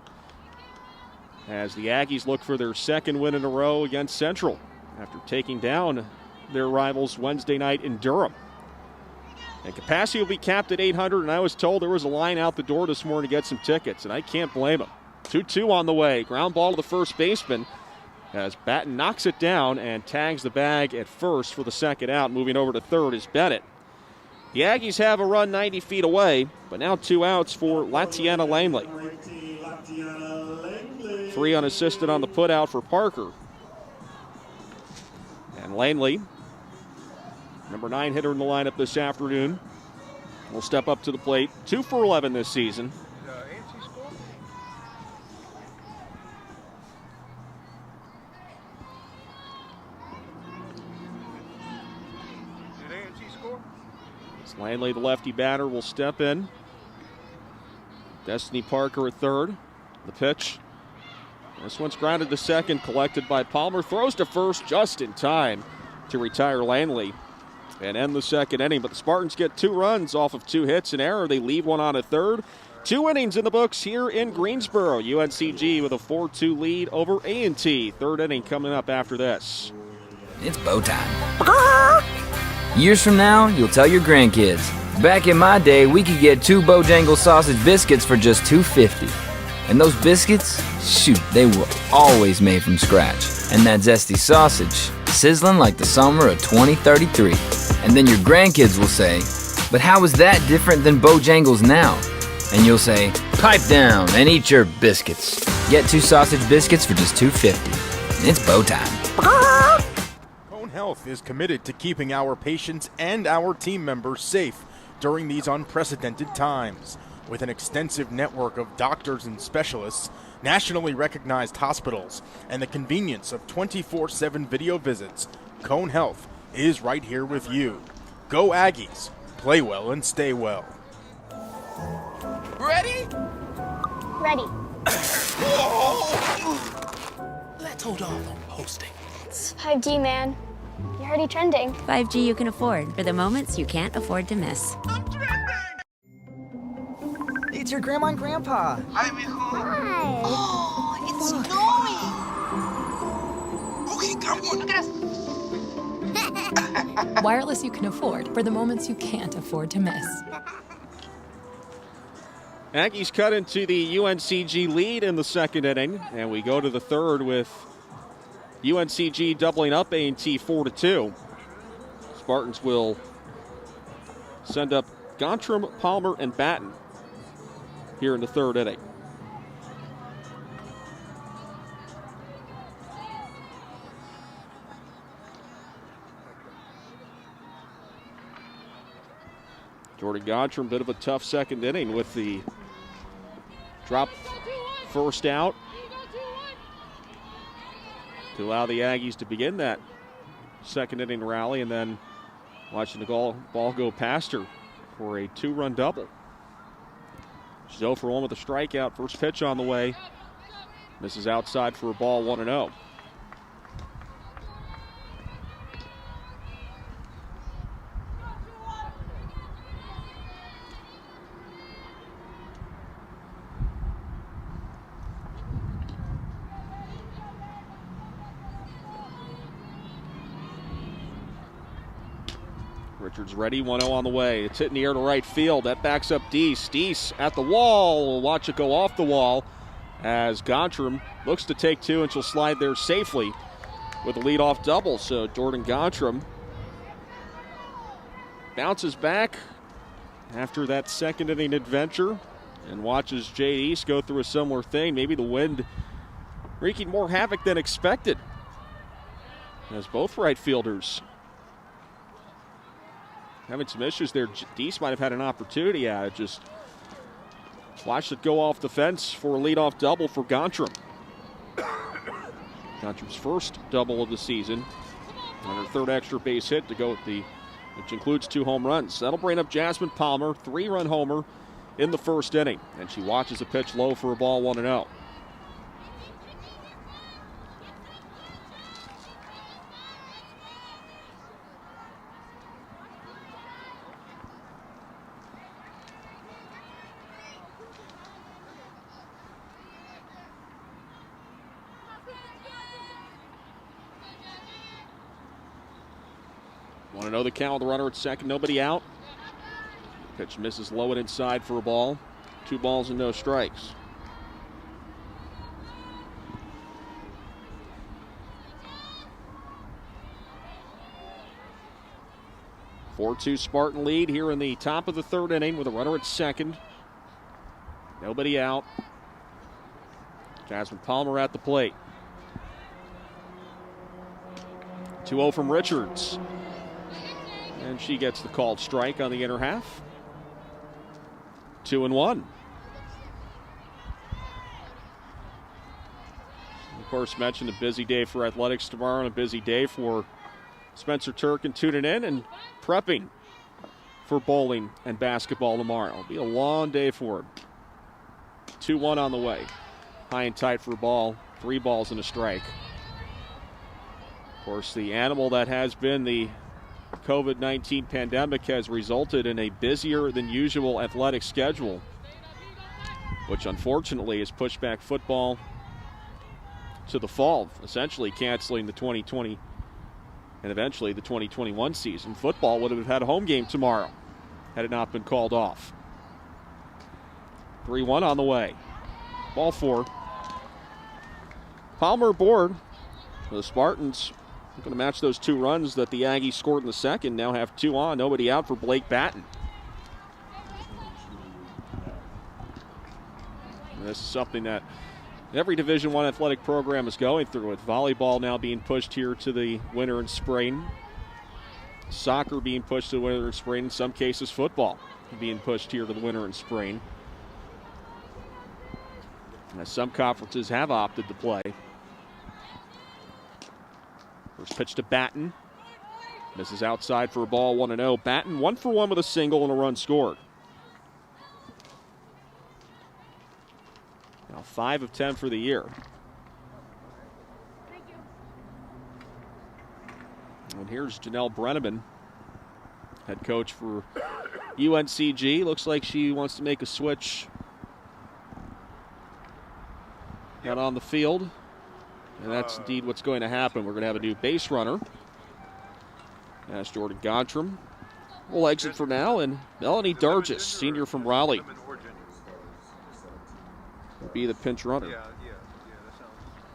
[SPEAKER 1] as the Aggies look for their second win in a row against Central after taking down their rivals Wednesday night in Durham. And capacity will be capped at 800, and I was told there was a line out the door this morning to get some tickets, and I can't blame them. 2-2 on the way. Ground ball to the first baseman as Batten knocks it down and tags the bag at first for the second out. Moving over to third is Bennett. The Aggies have a run 90 feet away, but now 2 outs for Latiana Langley. 3 unassisted on the putout for Parker. And Langley, number 9 hitter in the lineup this afternoon, will step up to the plate. 2 for 11 this season. As Lanley, the lefty batter, will step in. Destiny Parker at third. The pitch. This one's grounded to second, collected by Palmer. Throws to first just in time to retire Lanley and end the second inning. But the Spartans get 2 runs off of 2 hits and error. They leave one on at third. 2 innings in the books here in Greensboro. UNCG with a 4-2 lead over A&T. Third inning coming up after this.
[SPEAKER 9] It's bow time. Years from now, you'll tell your grandkids, back in my day, we could get 2 Bojangles sausage biscuits for just $2.50. And those biscuits, shoot, they were always made from scratch. And that zesty sausage, sizzling like the summer of 2033. And then your grandkids will say, but how is that different than Bojangles now? And you'll say, pipe down and eat your biscuits. Get 2 sausage biscuits for just $2.50. It's bow time.
[SPEAKER 10] Cone Health is committed to keeping our patients and our team members safe during these unprecedented times. With an extensive network of doctors and specialists, nationally recognized hospitals, and the convenience of 24/7 video visits, Cone Health is right here with you. Go Aggies. Play well and stay well.
[SPEAKER 11] Ready?
[SPEAKER 12] Ready.
[SPEAKER 11] Let's hold off on hosting.
[SPEAKER 12] 5G, man. You're already trending.
[SPEAKER 13] 5G you can afford for the moments you can't afford to miss.
[SPEAKER 11] It's your grandma and grandpa.
[SPEAKER 12] Hi.
[SPEAKER 11] Oh, it's snowing. Okay, come on.
[SPEAKER 13] Look at us. Wireless you can afford for the moments you can't afford to miss.
[SPEAKER 1] Aggies cut into the UNCG lead in the second inning, and we go to the third with UNCG doubling up A&T 4-2. Spartans will send up Gontram, Palmer, and Batten here in the third inning. Jordan Gontram, bit of a tough second inning with the drop first out to allow the Aggies to begin that second inning rally, and then watching the ball go past her for a 2-run double. She's 0 for 1 with a strikeout. First pitch on the way. Misses outside for a ball, 1-0. Richards ready, 1-0 on the way. It's hit in the air to right field. That backs up Deese. Deese at the wall. We'll watch it go off the wall as Gontram looks to take 2, and she'll slide there safely with a leadoff double. So Jordan Gontram bounces back after that second inning adventure and watches Jade East go through a similar thing. Maybe the wind wreaking more havoc than expected, as both right fielders having some issues there. Deese might have had an opportunity at it. Just watched it go off the fence for a leadoff double for Gontram. Gontram's first double of the season, and her third extra base hit to go with which includes 2 home runs. That'll bring up Jasmine Palmer, 3-run homer in the first inning, and she watches a pitch low for a ball, 1-0. Want to know the count of the runner at second, nobody out. Pitch misses low and inside for a ball. 2 balls and no strikes. A 4-2 Spartan lead here in the top of the third inning with a runner at second. Nobody out. Jasmine Palmer at the plate. 2-0 from Richards. And she gets the called strike on the inner half. 2-1. Of course, mentioned a busy day for athletics tomorrow and a busy day for Spencer Turkin tuning in and prepping for bowling and basketball tomorrow. It'll be a long day for it. 2-1 on the way. High and tight for a ball. 3 balls and a strike. Of course, the animal that has been the COVID-19 pandemic has resulted in a busier than usual athletic schedule, which unfortunately has pushed back football to the fall, essentially canceling the 2020 and eventually the 2021 season. Football would have had a home game tomorrow had it not been called off. 3-1 on the way. Ball 4. Palmer aboard. The Spartans are going to match those 2 runs that the Aggies scored in the second. Now have 2 on, nobody out for Blake Batten. And this is something that every Division I athletic program is going through, with volleyball now being pushed here to the winter and spring. Soccer being pushed to the winter and spring. In some cases, football being pushed here to the winter and spring. As some conferences have opted to play. First pitch to Batten. Misses outside for a ball, 1-0. Batten 1 for 1 with a single and a run scored. Now 5 of 10 for the year. And here's Janelle Brenneman, head coach for UNCG. Looks like she wants to make a switch out on the field. And that's indeed what's going to happen. We're going to have a new base runner. That's Jordan Gontram. We'll exit for now, and Melanie Dargis, senior from Raleigh, will be the pinch runner.
[SPEAKER 14] That sounds great.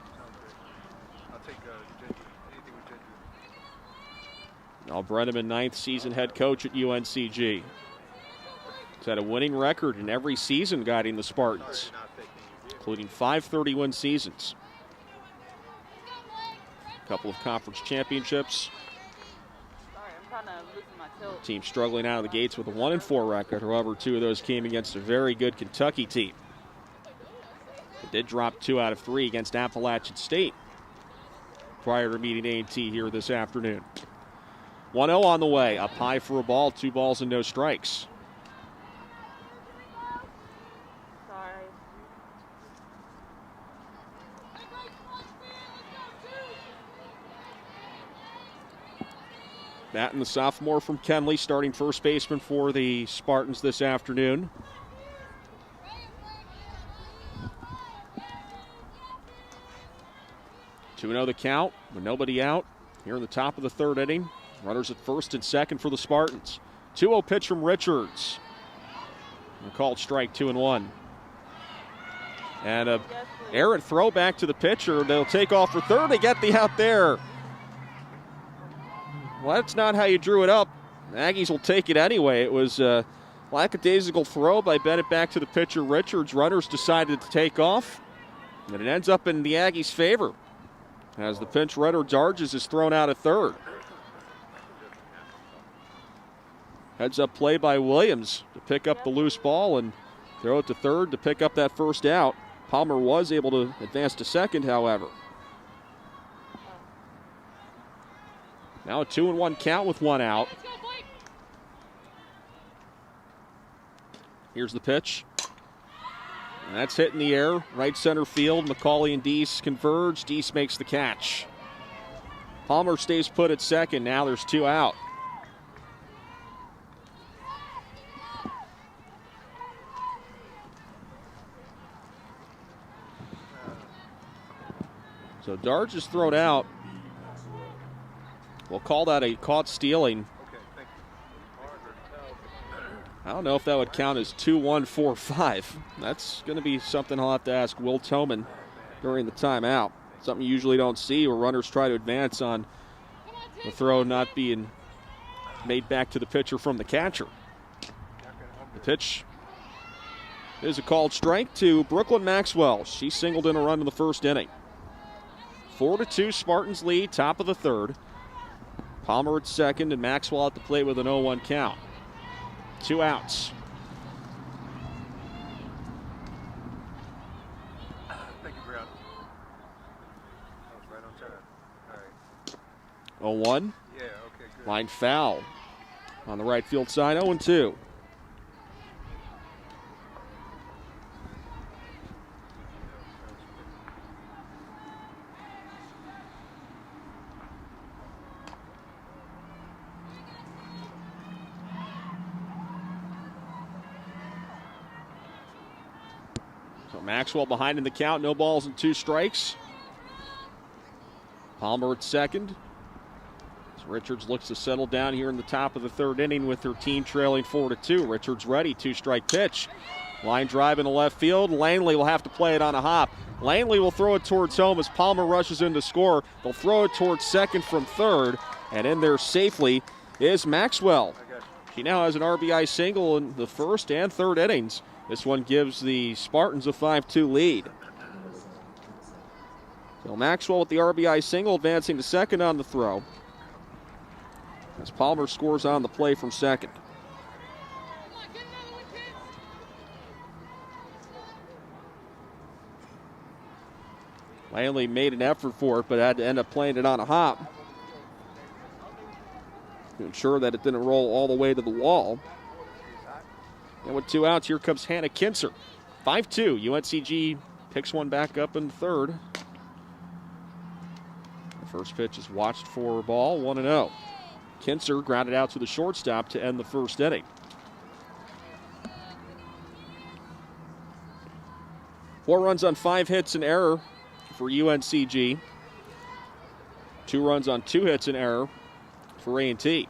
[SPEAKER 14] I'll take anything with ginger.
[SPEAKER 1] Now Brenneman, 9th season head coach at UNCG. He's had a winning record in every season guiding the Spartans, including 5 30-win seasons. A couple of conference championships. Team struggling out of the gates with a 1-4 record. However, 2 of those came against a very good Kentucky team. They did drop 2 out of 3 against Appalachian State prior to meeting A&T here this afternoon. 1-0 on the way. Up high for a ball. 2 balls and no strikes. Batten, the sophomore from Kenley, starting first baseman for the Spartans this afternoon. Two 2-0 the count with nobody out here in the top of the 3rd inning. Runners at first and second for the Spartans. 2-0 pitch from Richards. A called strike, 2-1. And a errant throw back to the pitcher. They'll take off for third. They get the out there. Well, that's not how you drew it up. The Aggies will take it anyway. It was a lackadaisical throw by Bennett back to the pitcher, Richards. Runners decided to take off, and it ends up in the Aggies' favor as the pinch runner Dargis is thrown out at third. Heads up play by Williams to pick up the loose ball and throw it to third to pick up that first out. Palmer was able to advance to second, however. Now a 2-1 count with 1 out. Here's the pitch. And that's hit in the air. Right center field. McCauley and Deese converge. Deese makes the catch. Palmer stays put at second. Now there's 2 out. So Darge is thrown out. We'll call that a caught stealing. I don't know if that would count as 2-1-4-5. That's going to be something I'll have to ask Will Toman during the timeout. Something you usually don't see where runners try to advance on the throw not being made back to the pitcher from the catcher. The pitch is a called strike to Brooklyn Maxwell. She singled in a run in the first inning. 4-2 Spartans lead, top of the 3rd. Palmer at second and Maxwell at the plate with an 0-1 count. 2 outs.
[SPEAKER 14] Thank you, Brown. That was right on time. All right.
[SPEAKER 1] 0-1.
[SPEAKER 14] Yeah, okay, good.
[SPEAKER 1] Line foul. on the right field side, 0-2. So Maxwell behind in the count, no balls and 2 strikes. Palmer at second. As Richards looks to settle down here in the top of the 3rd inning with her team trailing 4-2. Richards ready, 2-strike pitch. Line drive into left field. Langley will have to play it on a hop. Langley will throw it towards home as Palmer rushes in to score. They'll throw it towards second from third, and in there safely is Maxwell. She now has an RBI single in the 1st and 3rd innings. This one gives the Spartans a 5-2 lead. So Maxwell with the RBI single, advancing to second on the throw, as Palmer scores on the play from second. Langley made an effort for it, but had to end up playing it on a hop to ensure that it didn't roll all the way to the wall. And with 2 outs, here comes Hannah Kinser. 5-2. UNCG picks one back up in 3rd. The first pitch is watched for a ball, 1-0. Kinser grounded out to the shortstop to end the 1st inning. Four runs on 5 hits and error for UNCG. 2 runs on 2 hits and error for A&T.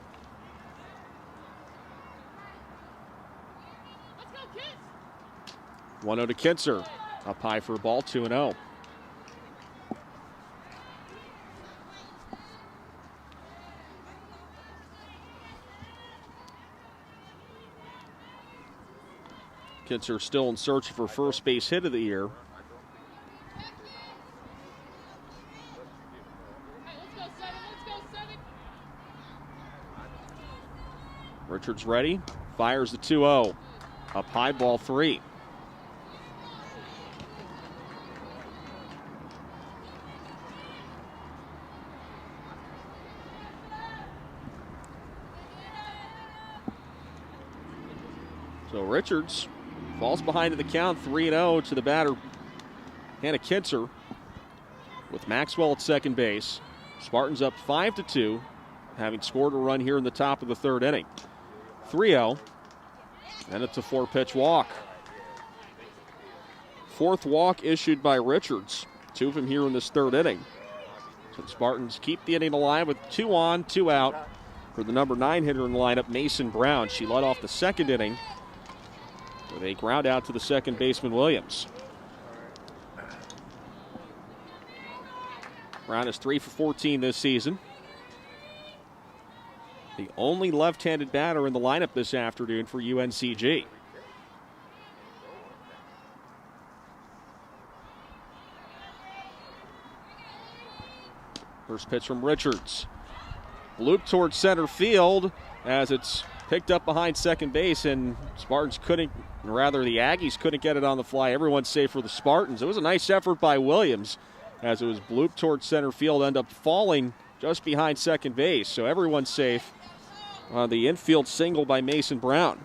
[SPEAKER 1] Let's go, 1-0 to Kinser. Up high for a ball, 2-0. Kinser still in search of her first base hit of the year. Richards ready, fires the 2-0. Up high, ball 3. So Richards falls behind in the count, 3-0 to the batter, Hannah Kinser, with Maxwell at second base. Spartans up 5-2, having scored a run here in the top of the 3rd inning. 3-0, and it's a 4-pitch walk. 4th walk issued by Richards. 2 of them here in this 3rd inning. So the Spartans keep the inning alive with 2 on, 2 out for the number 9 hitter in the lineup, Mason Brown. She led off the 2nd inning with a ground out to the second baseman, Williams. Brown is 3 for 14 this season. The only left-handed batter in the lineup this afternoon for UNCG. First pitch from Richards. Loop towards center field as it's picked up behind second base, and Spartans couldn't, rather the Aggies couldn't get it on the fly. Everyone's safe for the Spartans. It was a nice effort by Williams as it was blooped towards center field, ended up falling just behind second base. So everyone's safe on the infield single by Mason Brown.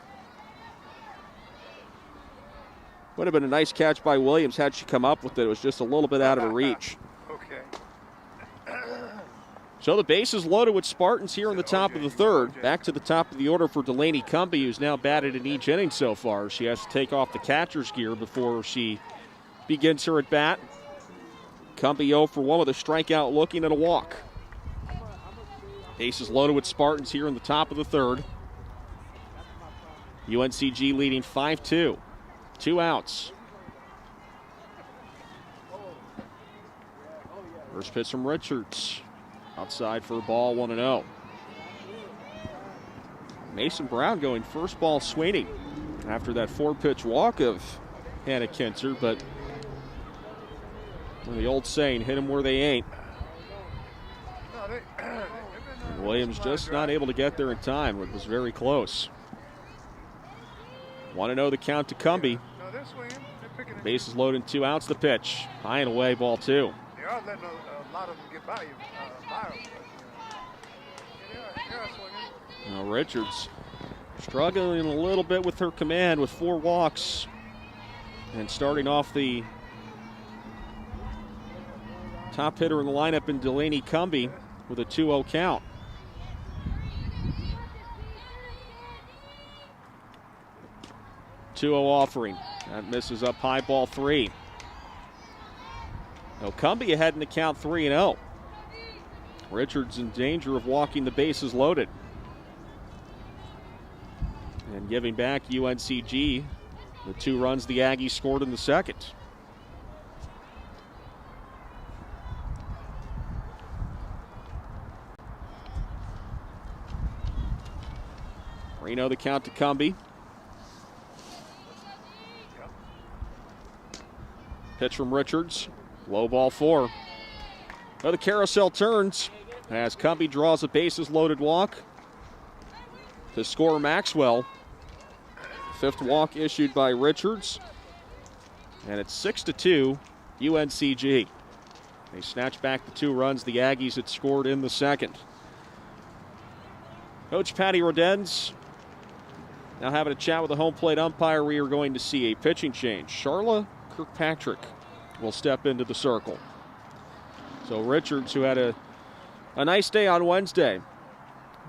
[SPEAKER 1] Would have been a nice catch by Williams had she come up with it. It was just a little bit out of her reach. So the base is loaded with Spartans here in the top of the 3rd. Back to the top of the order for Delaney Cumbie, who's now batted in each inning so far. She has to take off the catcher's gear before she begins her at bat. Cumbie 0 for 1 with a strikeout, looking at a walk. Base is loaded with Spartans here in the top of the 3rd. UNCG leading 5-2. 2 outs. First pitch from Richards. Outside for a ball, 1-0. Mason Brown going first ball swinging after that 4-pitch walk of Hannah Kinser, but the old saying, hit them where they ain't. And Williams just not able to get there in time. It was very close. 1-0 the count to Cumbie. Base is loaded, 2 outs, the pitch. High and away, ball 2.
[SPEAKER 14] They are letting a lot of them get by you.
[SPEAKER 1] Now Richards struggling a little bit with her command with 4 walks. And starting off the top hitter in the lineup in Delaney Cumbie with a 2-0 count. Offering. That misses up high, ball 3. Now Cumbie ahead in the count 3-0. Richards in danger of walking the bases loaded. And giving back UNCG the 2 runs the Aggies scored in the second. Reno the count to Cumbie. Pitch from Richards. Low ball 4. Well, the carousel turns as Cumbie draws a bases loaded walk to score Maxwell. 5th walk issued by Richards. And it's 6-2 UNCG. They snatch back the 2 runs the Aggies had scored in the second. Coach Patty Rodenz now having a chat with the home plate umpire. We are going to see a pitching change. Charla Kirkpatrick will step into the circle. So Richards, who had a nice day on Wednesday,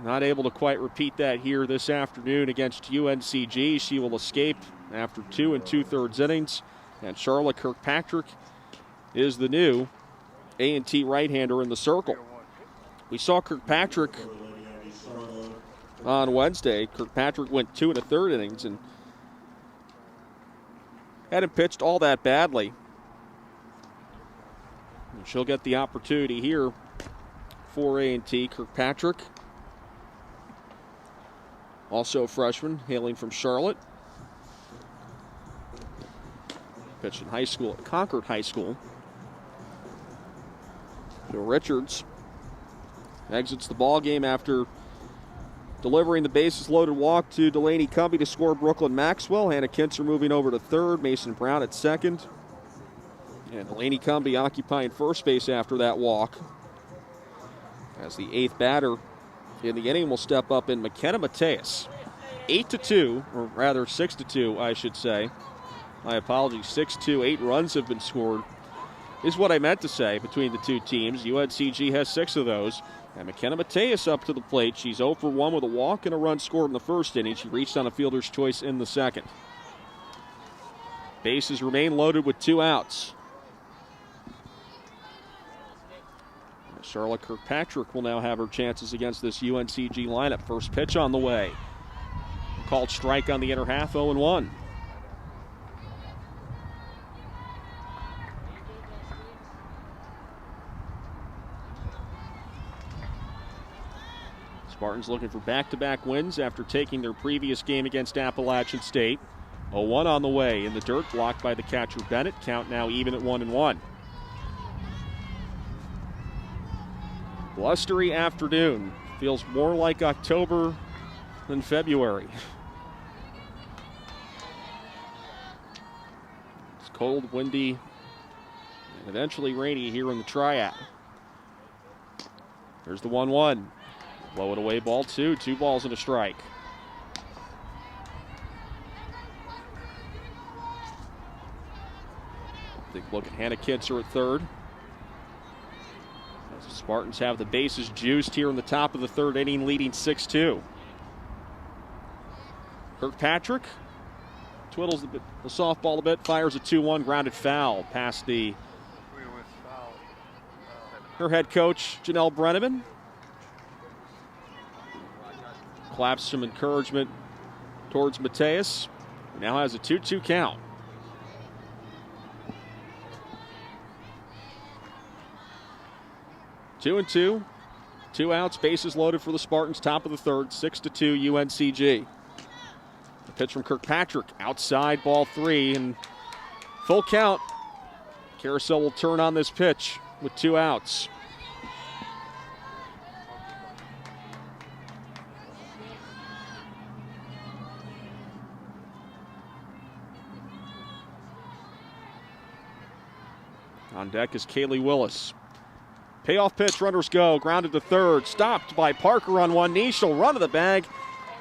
[SPEAKER 1] not able to quite repeat that here this afternoon against UNCG. She will escape after 2 2/3 innings. And Charla Kirkpatrick is the new A&T right-hander in the circle. We saw Kirkpatrick on Wednesday. Kirkpatrick went 2 1/3 innings and hadn't pitched all that badly. And she'll get the opportunity here for A&T. Kirkpatrick, also a freshman, hailing from Charlotte. Pitched in high school at Concord High School. So Richards exits the ball game after delivering the bases loaded walk to Delaney Cumbie to score Brooklyn Maxwell. Hannah Kintzer moving over to third. Mason Brown at second. And Delaney Cumbie occupying first base after that walk. As the 8th batter in the inning will step up in McKenna Mateus. 8-2, or rather 6-2, I should say. My apologies, 6-2, 8 runs have been scored, is what I meant to say between the 2 teams. UNCG has 6 of those. And McKenna Mateus up to the plate. She's 0 for 1 with a walk and a run scored in the first inning. She reached on a fielder's choice in the second. Bases remain loaded with 2 outs. Charlotte Kirkpatrick will now have her chances against this UNCG lineup. First pitch on the way. Called strike on the inner half, 0-1. Spartans looking for back-to-back wins after taking their previous game against Appalachian State. 0-1 on the way in the dirt, blocked by the catcher Bennett. Count now even at 1-1. Blustery afternoon. Feels more like October than February. It's cold, windy, and eventually rainy here in the Triad. There's the 1-1. Blow it away, ball 2. 2 balls and a strike. Take a look at Hannah Kintzer at third. As the Spartans have the bases juiced here in the top of the 3rd inning, leading 6-2. Kirkpatrick twiddles the softball a bit, fires a 2-1, grounded foul past her head coach, Janelle Brenneman. Claps some encouragement towards Mateus. Now has a 2-2 count. 2-2. 2 outs, bases loaded for the Spartans, top of the 3rd, 6-2 UNCG. The pitch from Kirkpatrick, outside, ball 3, and full count. Carousel will turn on this pitch with 2 outs. On deck is Kaylee Willis. Payoff pitch, runners go. Grounded to third. Stopped by Parker on one knee. She'll run to the bag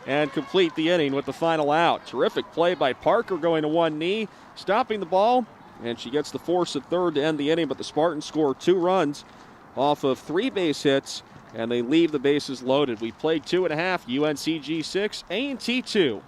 [SPEAKER 1] and complete the inning with the final out. Terrific play by Parker going to one knee, stopping the ball, and she gets the force at third to end the inning, but the Spartans score 2 runs off of 3 base hits, and they leave the bases loaded. We played 2.5, UNCG 6, A&T 2.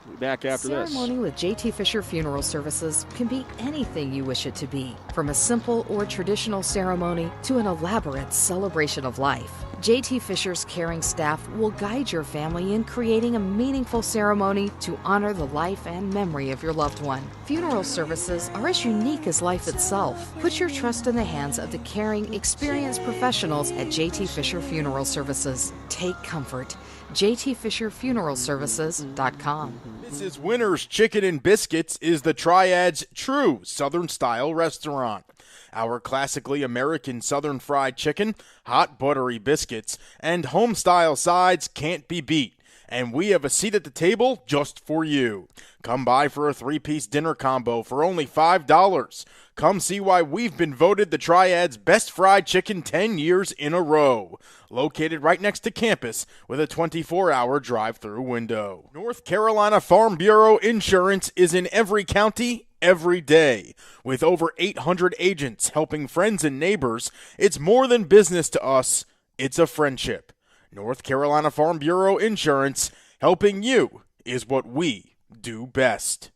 [SPEAKER 1] We'll be back after this.
[SPEAKER 15] Ceremony with J.T. Fisher Funeral Services can be anything you wish it to be, from a simple or traditional ceremony to an elaborate celebration of life. J.T. Fisher's caring staff will guide your family in creating a meaningful ceremony to honor the life and memory of your loved one. Funeral services are as unique as life itself. Put your trust in the hands of the caring, experienced professionals at J.T. Fisher Funeral Services. Take comfort. JTFisherFuneralServices.com.
[SPEAKER 10] Mrs. Winter's Chicken and Biscuits is the Triad's true Southern-style restaurant. Our classically American Southern fried chicken, hot buttery biscuits, and home-style sides can't be beat. And we have a seat at the table just for you. Come by for a 3-piece dinner combo for only $5. Come see why we've been voted the Triad's best fried chicken 10 years in a row. Located right next to campus with a 24-hour drive-through window. North Carolina Farm Bureau Insurance is in every county, every day. With over 800 agents helping friends and neighbors, it's more than business to us, it's a friendship. North Carolina Farm Bureau Insurance, helping you is what we do best.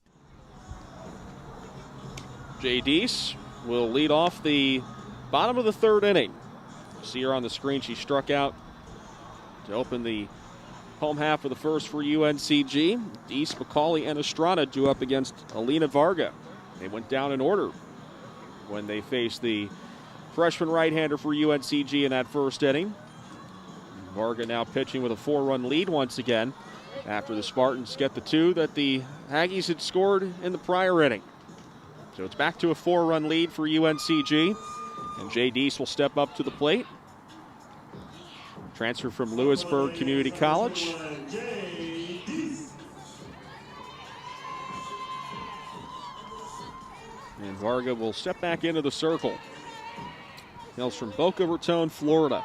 [SPEAKER 1] Jay Deese will lead off the bottom of the 3rd inning. See her on the screen. She struck out to open the home half of the first for UNCG. Deese, McCauley, and Estrada drew up against Alina Varga. They went down in order when they faced the freshman right-hander for UNCG in that first inning. Varga now pitching with a 4-run lead once again after the Spartans get the 2 that the Aggies had scored in the prior inning. So it's back to a 4-run lead for UNCG, and Jay Deese will step up to the plate. Transfer from Lewisburg Community College. And Varga will step back into the circle. Hails from Boca Raton, Florida.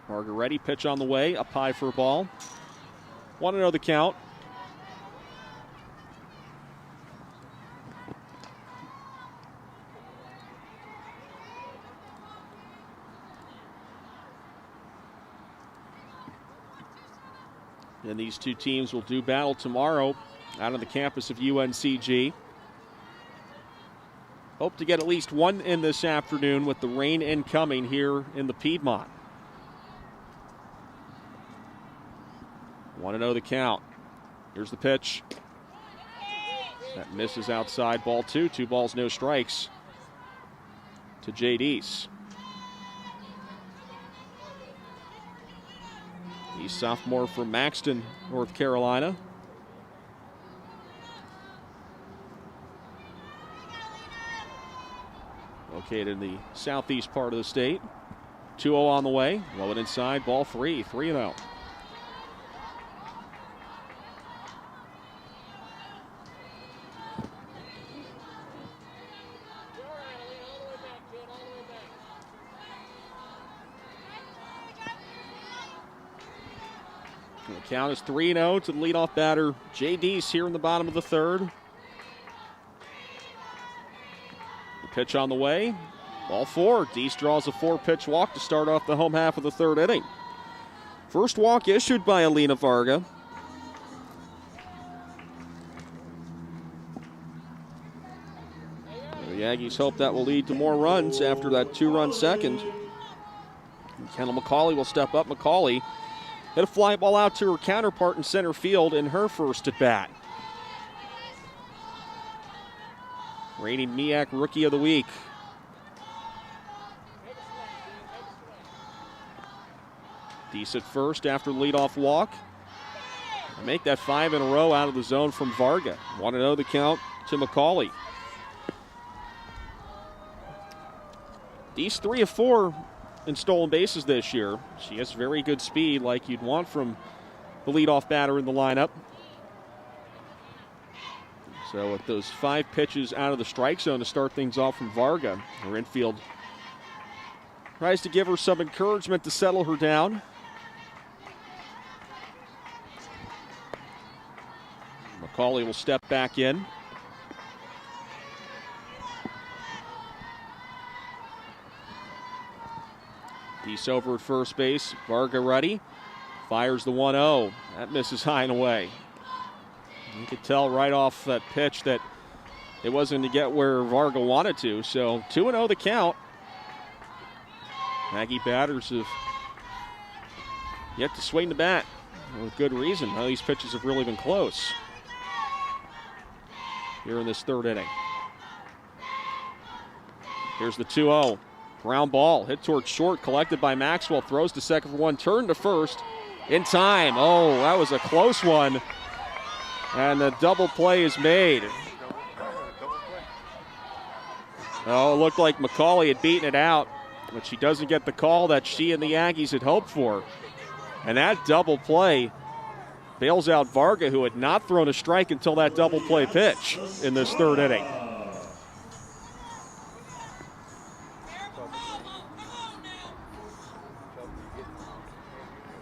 [SPEAKER 1] Varga ready, pitch on the way, up high for a ball. 1-0 the count. And these two teams will do battle tomorrow out on the campus of UNCG. Hope to get at least one in this afternoon with the rain incoming here in the Piedmont. 1-0 the count. Here's the pitch. That misses outside, ball 2. 2 balls, no strikes to Jay Deese. He's sophomore from Maxton, North Carolina. Located in the southeast part of the state. 2-0 on the way. Low and inside, ball 3. 3-0. The count is 3-0 to the leadoff batter, Jay Deese, here in the bottom of the 3rd. The pitch on the way. Ball 4. Deese draws a 4-pitch walk to start off the home half of the 3rd inning. First walk issued by Alina Varga. The Aggies hope that will lead to more runs after that 2-run second. And Kendall McCauley will step up. McCauley hit a fly ball out to her counterpart in center field in her first at bat. Reigning MEAC Rookie of the Week. Deese at first after the leadoff walk. And make that 5 in a row out of the zone from Varga. 1-0 the count to McCauley. Deese 3 of 4 in stolen bases this year. She has very good speed like you'd want from the leadoff batter in the lineup. So with those 5 pitches out of the strike zone to start things off from Varga, her infield tries to give her some encouragement to settle her down. McCauley will step back in. Deese over at first base. Varga ready. Fires the 1-0. That misses high and away. You could tell right off that pitch that it wasn't to get where Varga wanted to. So 2-0 the count. Aggie batters have yet to swing the bat with good reason. None of these pitches have really been close here in this third inning. Here's the 2-0. Ground ball hit towards short, collected by Maxwell. Throws to second for one, turn to first. In time. Oh, that was a close one. And the double play is made. Oh, it looked like McCauley had beaten it out, but she doesn't get the call that she and the Aggies had hoped for. And that double play bails out Varga, who had not thrown a strike until that double play pitch in this third inning. –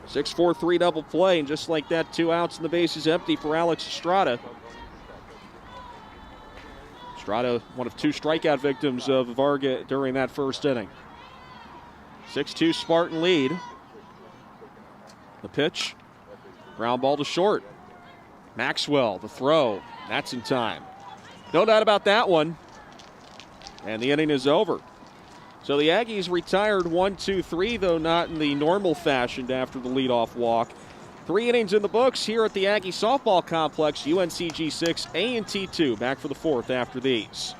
[SPEAKER 1] 6-4-3 double play, and just like that, 2 outs and the base is empty for Alex Estrada. Estrada, one of 2 strikeout victims of Varga during that first inning. 6-2 Spartan lead. The pitch, ground ball to short. Maxwell, the throw, that's in time. No doubt about that one. And the inning is over. So the Aggies retired 1-2-3, though not in the normal fashion after the leadoff walk. 3 innings in the books here at the Aggie Softball Complex. UNCG 6, A&T 2. Back for the 4th after these.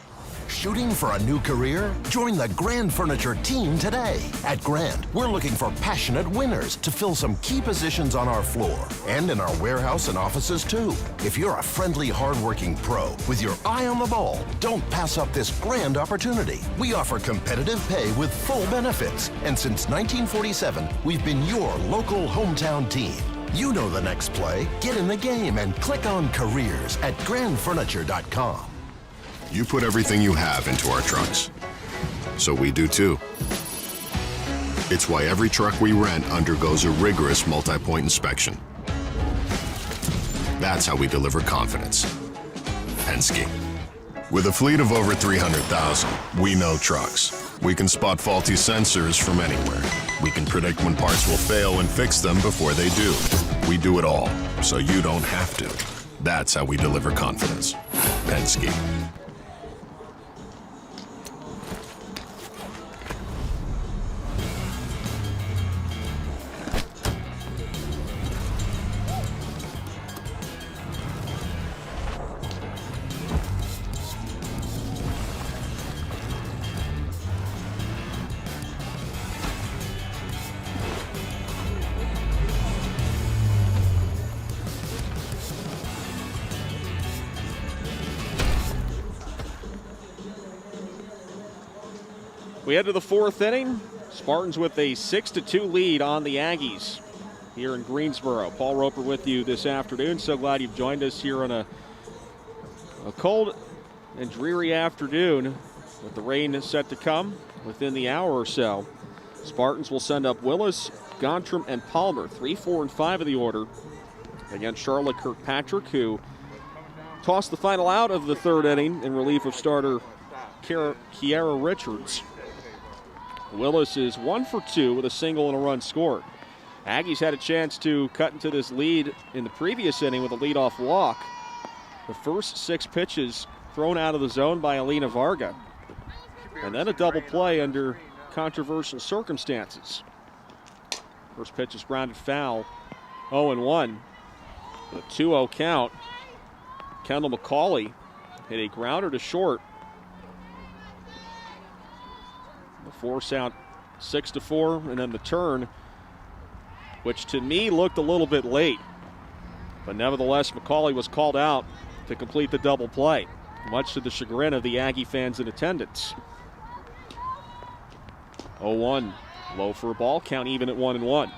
[SPEAKER 2] Shooting for a new career? Join the Grand Furniture team today. At Grand, we're looking for passionate winners to fill some key positions on our floor and in our warehouse and offices too. If you're a friendly, hardworking pro with your eye on the ball, don't pass up this grand opportunity. We offer competitive pay with full benefits, and since 1947, we've been your local hometown team. You know the next play. Get in the game and click on careers at grandfurniture.com.
[SPEAKER 3] You put everything you have into our trucks. So we do too. It's why every truck we rent undergoes a rigorous multi-point inspection. That's how we deliver confidence. Penske. With a fleet of over 300,000, we know trucks. We can spot faulty sensors from anywhere. We can predict when parts will fail and fix them before they do. We do it all, so you don't have to. That's how we deliver confidence. Penske.
[SPEAKER 1] We head to the 4th inning. Spartans with a 6-2 lead on the Aggies here in Greensboro. Paul Roper with you this afternoon. So glad you've joined us here on a cold and dreary afternoon with the rain set to come within the hour or so. Spartans will send up Willis, Gontram, and Palmer, 3, 4, and 5 of the order against Charlotte Kirkpatrick, who tossed the final out of the 3rd inning in relief of starter Kiara Richards. Willis is 1 for 2 with a single and a run scored. Aggies had a chance to cut into this lead in the previous inning with a leadoff walk. The first 6 pitches thrown out of the zone by Alina Varga. And then a double play under controversial circumstances. First pitch is grounded foul, 0-1. With a 2-0 count, Kendall McCauley hit a grounder to short. The force out 6-4, and then the turn, which to me looked a little bit late. But nevertheless, McCauley was called out to complete the double play, much to the chagrin of the Aggie fans in attendance. 0-1, low for a ball, count even at 1-1.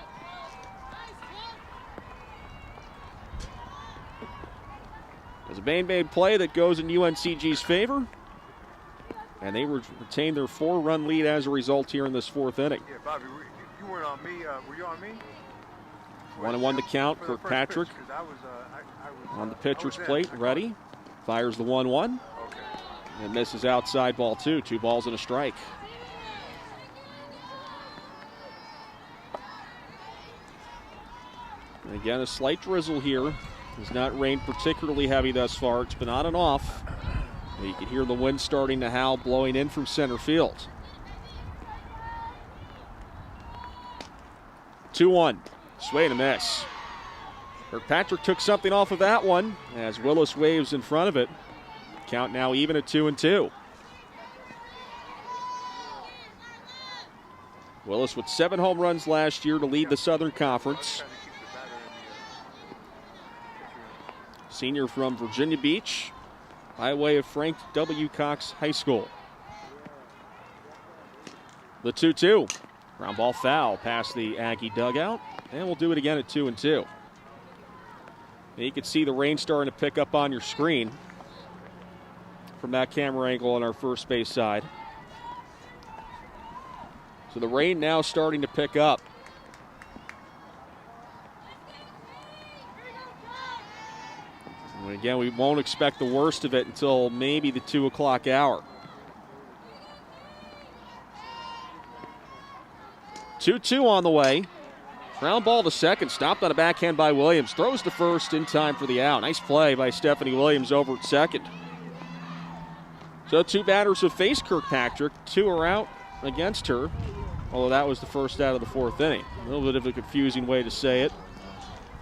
[SPEAKER 1] Main play that goes in UNCG's favor. And they retain their 4-run lead as a result here in this 4th inning.
[SPEAKER 14] Yeah, Bobby, you weren't on me. Were you on me?
[SPEAKER 1] 1-1 to count. Kirkpatrick on the pitcher's plate, ready. Fires the 1-1.
[SPEAKER 14] Okay.
[SPEAKER 1] And misses outside, ball 2. 2 balls and a strike. And again, a slight drizzle here. Has not rained particularly heavy thus far. It's been on and off. You can hear the wind starting to howl, blowing in from center field. 2-1. Swing and a miss. Kirkpatrick took something off of that one as Willis waves in front of it. Count now even at 2-2. Willis with 7 home runs last year to lead the Southern Conference. Senior from Virginia Beach, by way of Frank W. Cox High School. The 2-2. Ground ball foul past the Aggie dugout. And we'll do it again at 2-2. You can see the rain starting to pick up on your screen from that camera angle on our first base side. So the rain now starting to pick up. And again, we won't expect the worst of it until maybe the 2 o'clock hour. 2-2 on the way. Ground ball to second, stopped on a backhand by Williams. Throws to first in time for the out. Nice play by Stephanie Williams over at second. So 2 batters have faced Kirkpatrick. 2 are out against her, although that was the first out of the 4th inning. A little bit of a confusing way to say it.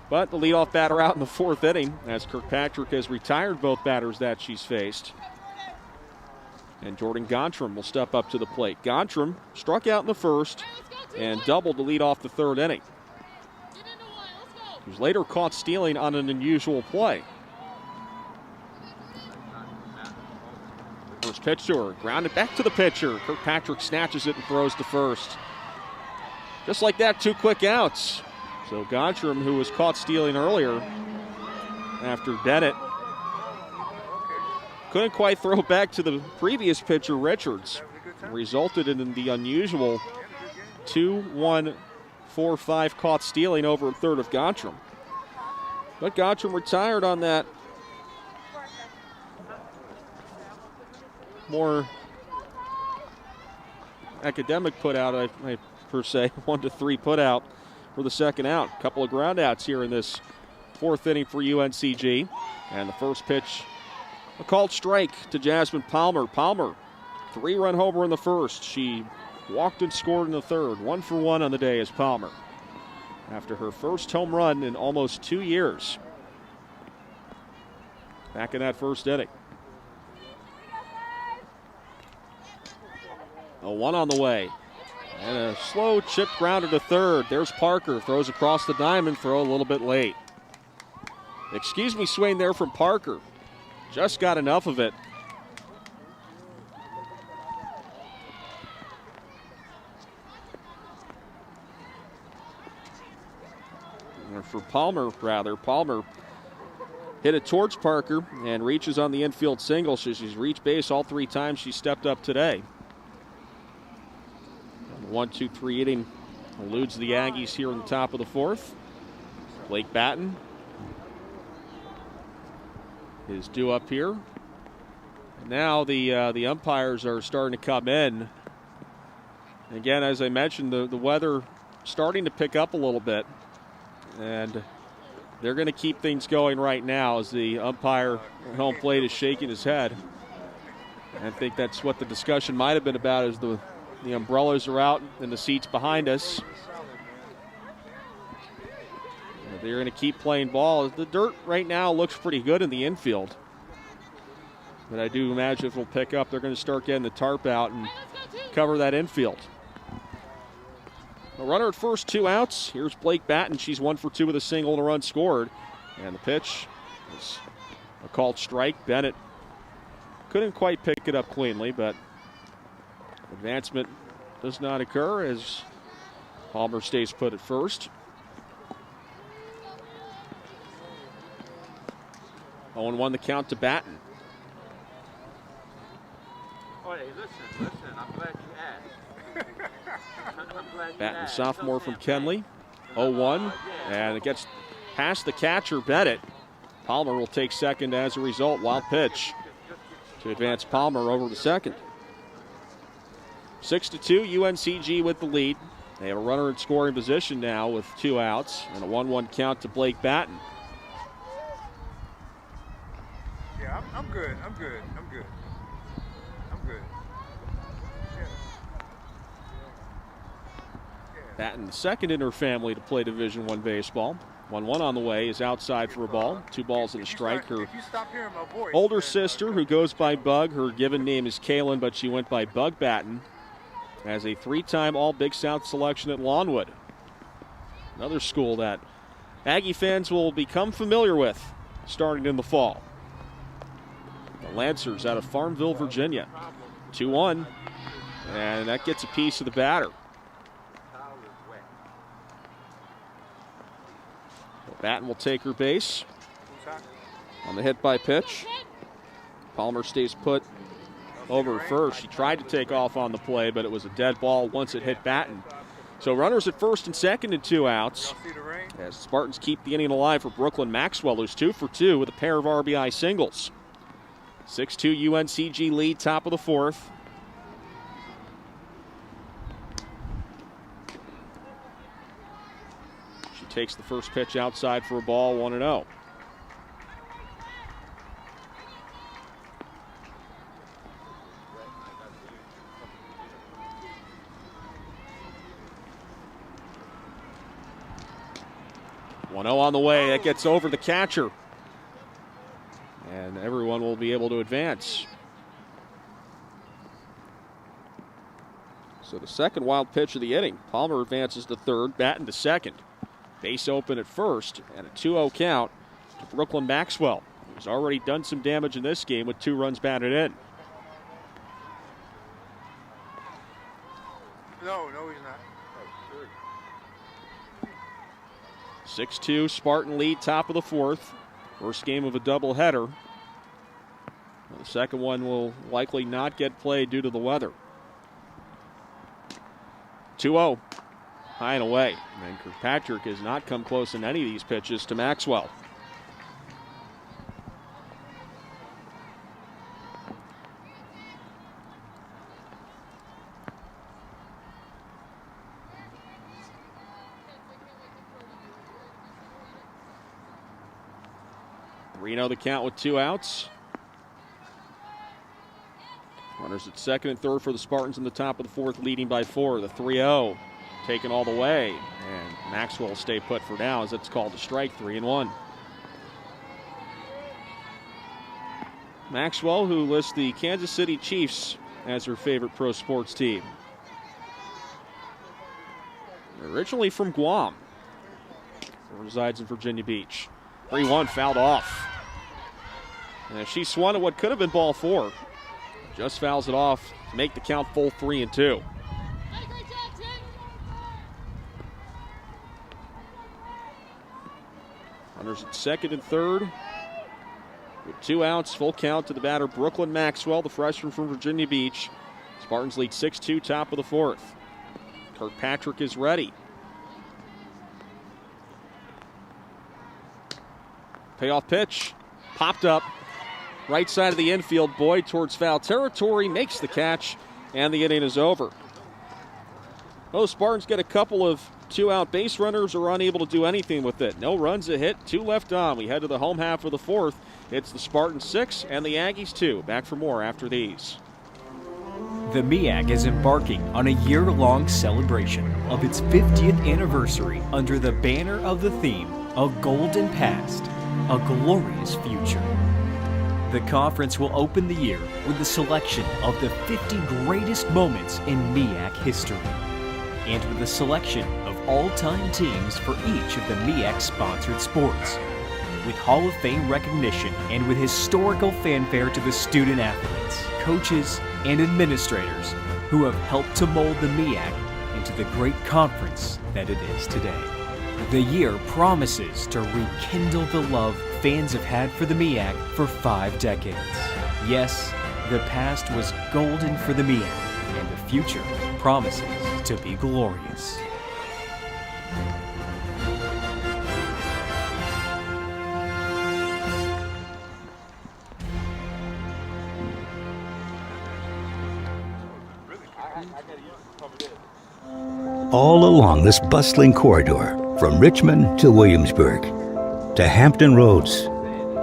[SPEAKER 1] But the leadoff batter out in the 4th inning as Kirkpatrick has retired both batters that she's faced. And Jordan Gontram will step up to the plate. Gontram struck out in the 1st and doubled to lead off the 3rd inning. He was later caught stealing on an unusual play. First pitch to her, grounded back to the pitcher. Kirkpatrick snatches it and throws to first. Just like that, 2 quick outs. So Gontram, who was caught stealing earlier after Bennett, couldn't quite throw back to the previous pitcher, Richards. Resulted in the unusual 2-1-4-5 caught stealing over a third of Gontram. But Gontram retired on that more academic put out, I per se, 1-3 put out for the second out. A couple of ground outs here in this 4th inning for UNCG. And the first pitch, a called strike to Jasmine Palmer. Palmer, 3-run homer in the 1st. She walked and scored in the 3rd. 1 for 1 on the day as Palmer, after her first home run in almost 2 years. Back in that 1st inning. A 1 on the way. And a slow chip grounder to 3rd. There's Parker. Throws across the diamond. Throw a little bit late. Excuse me, swing there from Parker. Just got enough of it. Or for Palmer, rather. Palmer hit it towards Parker and reaches on the infield single. So she's reached base all 3 times she stepped up today. 1-2-3 inning eludes the Aggies here in the top of the 4th. Blake Batten is due up here. And now the umpires are starting to come in. Again, as I mentioned, the weather starting to pick up a little bit. And they're going to keep things going right now as the umpire at home plate is shaking his head. I think that's what the discussion might have been about, as the umbrellas are out and the seats behind us. They're going to keep playing ball. The dirt right now looks pretty good in the infield. But I do imagine if it'll pick up, they're going to start getting the tarp out and cover that infield. A runner at first, 2 outs. Here's Blake Batten. She's 1 for 2 with a single and a run scored. And the pitch is a called strike. Bennett couldn't quite pick it up cleanly, but advancement does not occur as Palmer stays put at first. 0-1 the count to Batten.
[SPEAKER 16] Oh, hey, listen, I'm glad you asked.
[SPEAKER 1] Batten, sophomore from Kenley. 0-1, and it gets past the catcher, Bennett. Palmer will take second as a result. Wild pitch to advance Palmer over the second. 6-2, UNCG with the lead. They have a runner in scoring position now with 2 outs and a 1-1 count to Blake Batten.
[SPEAKER 14] Yeah, I'm good.
[SPEAKER 1] Batten, second in her family to play Division I baseball. 1-1 on the way is outside for a ball. 2 balls and a strike. Her older sister, who goes by Bug, her given name is Kaylin, but she went by Bug Batten, as a 3-time All-Big South selection at Lawnwood. Another school that Aggie fans will become familiar with starting in the fall. The Lancers out of Farmville, Virginia. 2-1, and that gets a piece of the batter. Batten will take her base on the hit by pitch. Palmer stays put over first. She tried to take off on the play, but it was a dead ball once it hit Batten. So runners at first and second and 2 outs as the Spartans keep the inning alive for Brooklyn Maxwell, who's 2 for 2 with a pair of RBI singles. 6-2 UNCG lead, top of the 4th. She takes the first pitch outside for a ball, 1-0. On the way. That gets over the catcher. And everyone will be able to advance. So the second wild pitch of the inning. Palmer advances to third, Batten to second. Base open at first, and a 2-0 count to Brooklyn Maxwell, who's already done some damage in this game with 2 runs batted in.
[SPEAKER 14] No, he's not.
[SPEAKER 1] 6-2, Spartan lead, top of the 4th. First game of a doubleheader. The second one will likely not get played due to the weather. 2-0, high and away. And Kirkpatrick has not come close in any of these pitches to Maxwell. The count with 2 outs. Runners at second and third for the Spartans in the top of the 4th, leading by 4. The 3-0 taken all the way, and Maxwell will stay put for now as it's called a strike. 3-1. Maxwell, who lists the Kansas City Chiefs as her favorite pro sports team. Originally from Guam, resides in Virginia Beach. 3-1, fouled off. And she swung at what could have been ball 4. Just fouls it off to make the count full 3-2. Runners at second and third. With 2 outs, full count to the batter, Brooklyn Maxwell, the freshman from Virginia Beach. Spartans lead 6-2, top of the 4th. Kirkpatrick is ready. Payoff pitch, popped up. Right side of the infield, Boyd towards foul territory, makes the catch, and the inning is over. Well, the Spartans get a couple of 2-out base runners, are unable to do anything with it. No runs, a hit, 2 left on. We head to the home half of the 4th. It's the Spartans 6 and the Aggies 2. Back for more after these.
[SPEAKER 6] The MEAC is embarking on a year-long celebration of its 50th anniversary under the banner of the theme, A Golden Past, A Glorious Future. The conference will open the year with a selection of the 50 greatest moments in MEAC history, and with a selection of all-time teams for each of the MEAC-sponsored sports, with Hall of Fame recognition and with historical fanfare to the student athletes, coaches, and administrators who have helped to mold the MEAC into the great conference that it is today. The year promises to rekindle the love fans have had for the MEAC for 5 decades. Yes, the past was golden for the MEAC, and the future promises to be glorious.
[SPEAKER 7] All along this bustling corridor, from Richmond to Williamsburg, to Hampton Roads,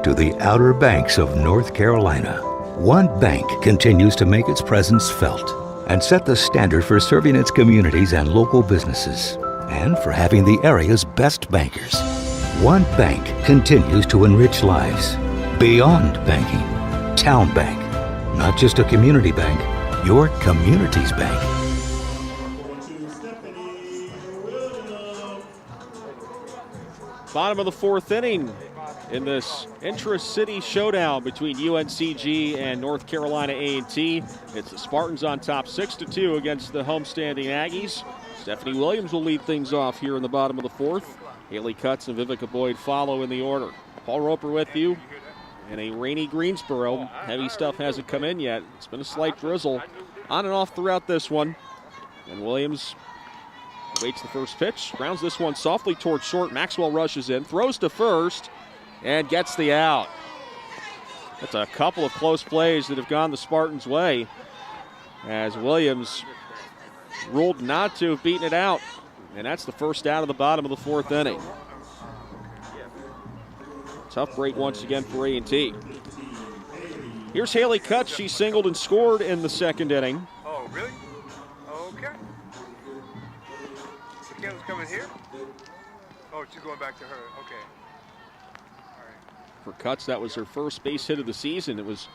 [SPEAKER 7] to the Outer Banks of North Carolina, one bank continues to make its presence felt and set the standard for serving its communities and local businesses, and for having the area's best bankers. One bank continues to enrich lives beyond banking. Town Bank, not just a community bank, your community's bank.
[SPEAKER 1] Bottom of the 4th inning in this intra-city showdown between UNCG and North Carolina A&T. It's the Spartans on top 6-2 against the homestanding Aggies. Stephanie Williams will lead things off here in the bottom of the 4th. Haley Cutts and Vivica Boyd follow in the order. Paul Roper with you in a rainy Greensboro. Heavy stuff hasn't come in yet. It's been a slight drizzle on and off throughout this one. And Williams waits the first pitch, grounds this one softly towards short. Maxwell rushes in, throws to first, and gets the out. That's a couple of close plays that have gone the Spartans' way, as Williams ruled not to have beaten it out. And that's the first out of the bottom of the 4th inning. Tough break once again for A&T. Here's Haley Cutts. She singled and scored in the 2nd inning.
[SPEAKER 14] Oh, really? Okay. So Kayla's coming here? Oh, she's going back to her. Okay. All right.
[SPEAKER 1] For Cutts, that was her first base hit of the season. It was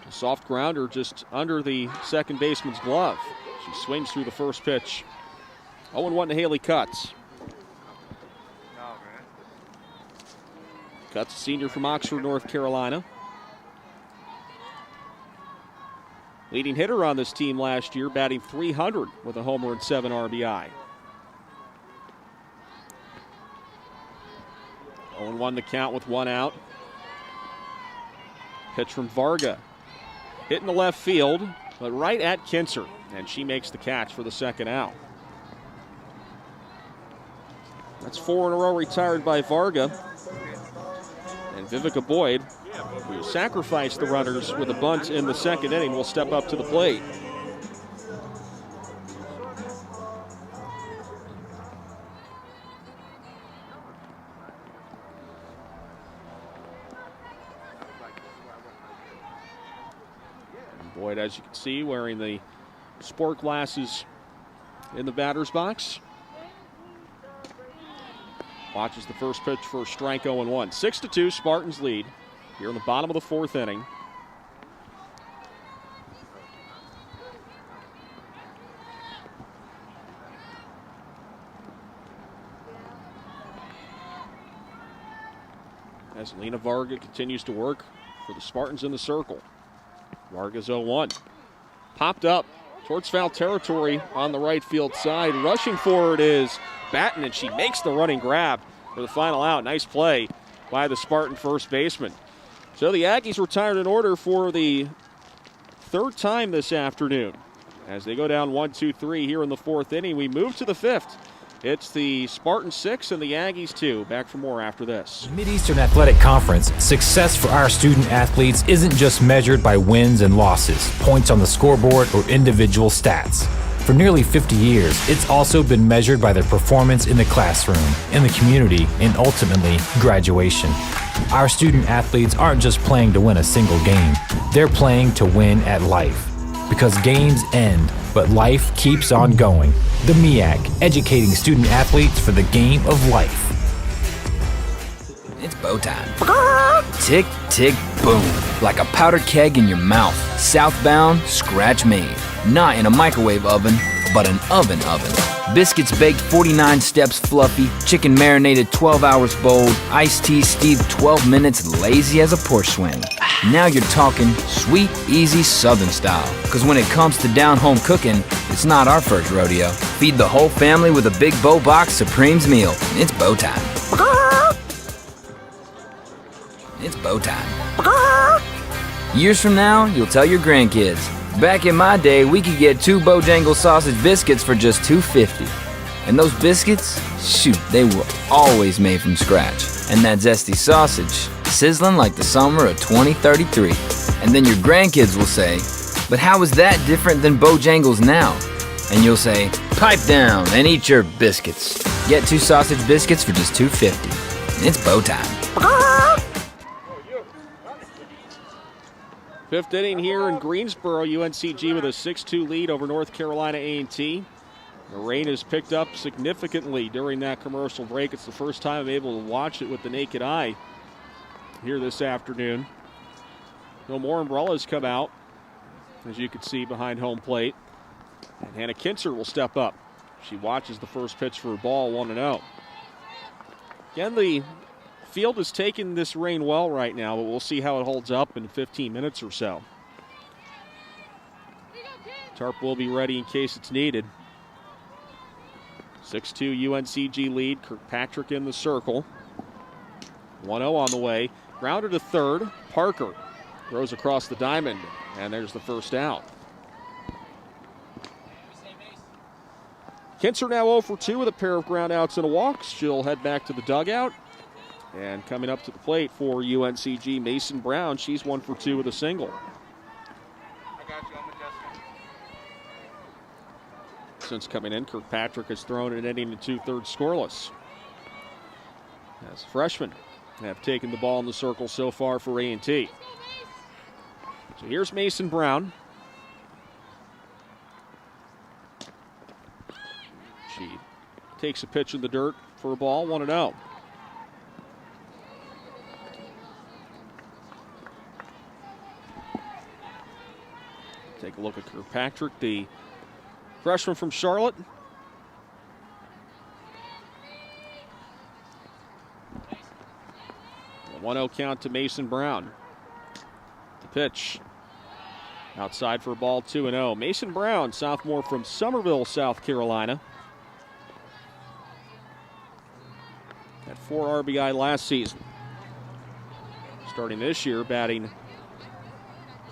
[SPEAKER 1] a soft grounder just under the second baseman's glove. She swings through the first pitch. 0-1 to Haley Cutts. Cutts, senior from Oxford, North Carolina. Leading hitter on this team last year, batting .300 with a homer and 7 RBI. 0-1 the count with 1 out. Pitch from Varga. Hit in the left field, but right at Kinser, and she makes the catch for the 2nd out. That's 4 in a row retired by Varga. And Vivica Boyd, who sacrificed the runners with a bunt in the 2nd inning, will step up to the plate. And Boyd, as you can see, wearing the sport glasses in the batter's box. Watches the first pitch for a strike, 0-1. 6-2, Spartans lead here in the bottom of the 4th inning. As Lena Varga continues to work for the Spartans in the circle. Varga's 0-1. Popped up towards foul territory on the right field side. Rushing forward is Batten, and she makes the running grab for the final out. Nice play by the Spartan first baseman. So the Aggies retired in order for the 3rd time this afternoon. As they go down 1-2-3 here in the 4th inning, we move to the 5th. It's the Spartans 6 and the Aggies 2. Back for more after this.
[SPEAKER 8] Mid-Eastern Athletic Conference, success for our student athletes isn't just measured by wins and losses, points on the scoreboard, or individual stats. For nearly 50 years, it's also been measured by their performance in the classroom, in the community, and ultimately, graduation. Our student athletes aren't just playing to win a single game. They're playing to win at life. Because games end, but life keeps on going. The MEAC, educating student athletes for the game of life.
[SPEAKER 9] It's bow time. Tick, tick, boom. Like a powder keg in your mouth. Southbound, scratch made. Not in a microwave oven, but an oven. Biscuits baked 49 steps fluffy. Chicken marinated 12 hours bold. Iced tea steeped 12 minutes lazy as a porch swing. Now you're talking sweet, easy Southern style. Cause when it comes to down home cooking, It's not our first rodeo. Feed the whole family with a Big Bow Box Supremes meal. It's bow time. It's bow time. Years from now, you'll tell your grandkids, back in my day, we could get 2 Bojangles sausage biscuits for just $2.50. And those biscuits, shoot, they were always made from scratch. And that zesty sausage, sizzling like the summer of 2033. And then your grandkids will say, but how is that different than Bojangles now? And you'll say, pipe down and eat your biscuits. Get 2 sausage biscuits for just $2.50. And it's bow time.
[SPEAKER 1] 5th inning here in Greensboro. UNCG with a 6-2 lead over North Carolina A&T. The rain has picked up significantly during that commercial break. It's the first time I'm able to watch it with the naked eye here this afternoon. No more umbrellas come out, as you can see behind home plate. And Hannah Kinzer will step up. She watches the first pitch for a ball, 1-0. Again, the field has taken this rain well right now, but we'll see how it holds up in 15 minutes or so. Tarp will be ready in case it's needed. 6-2 UNCG lead. Kirkpatrick in the circle. 1-0 on the way. Grounded to third. Parker throws across the diamond, and there's the first out. Kinzer now 0 for 2 with a pair of ground outs and a walk. She'll head back to the dugout. And coming up to the plate for UNCG, Mason Brown. She's 1 for 2 with a single. Since coming in, Kirkpatrick has thrown an inning and 2/3 scoreless. As freshmen have taken the ball in the circle so far for A&T. So here's Mason Brown. She takes a pitch in the dirt for a ball, 1-0. Take a look at Kirkpatrick, the freshman from Charlotte. A 1-0 count to Mason Brown. The pitch outside for a ball, 2-0. Mason Brown, sophomore from Summerville, South Carolina. Had 4 RBI last season. Starting this year, batting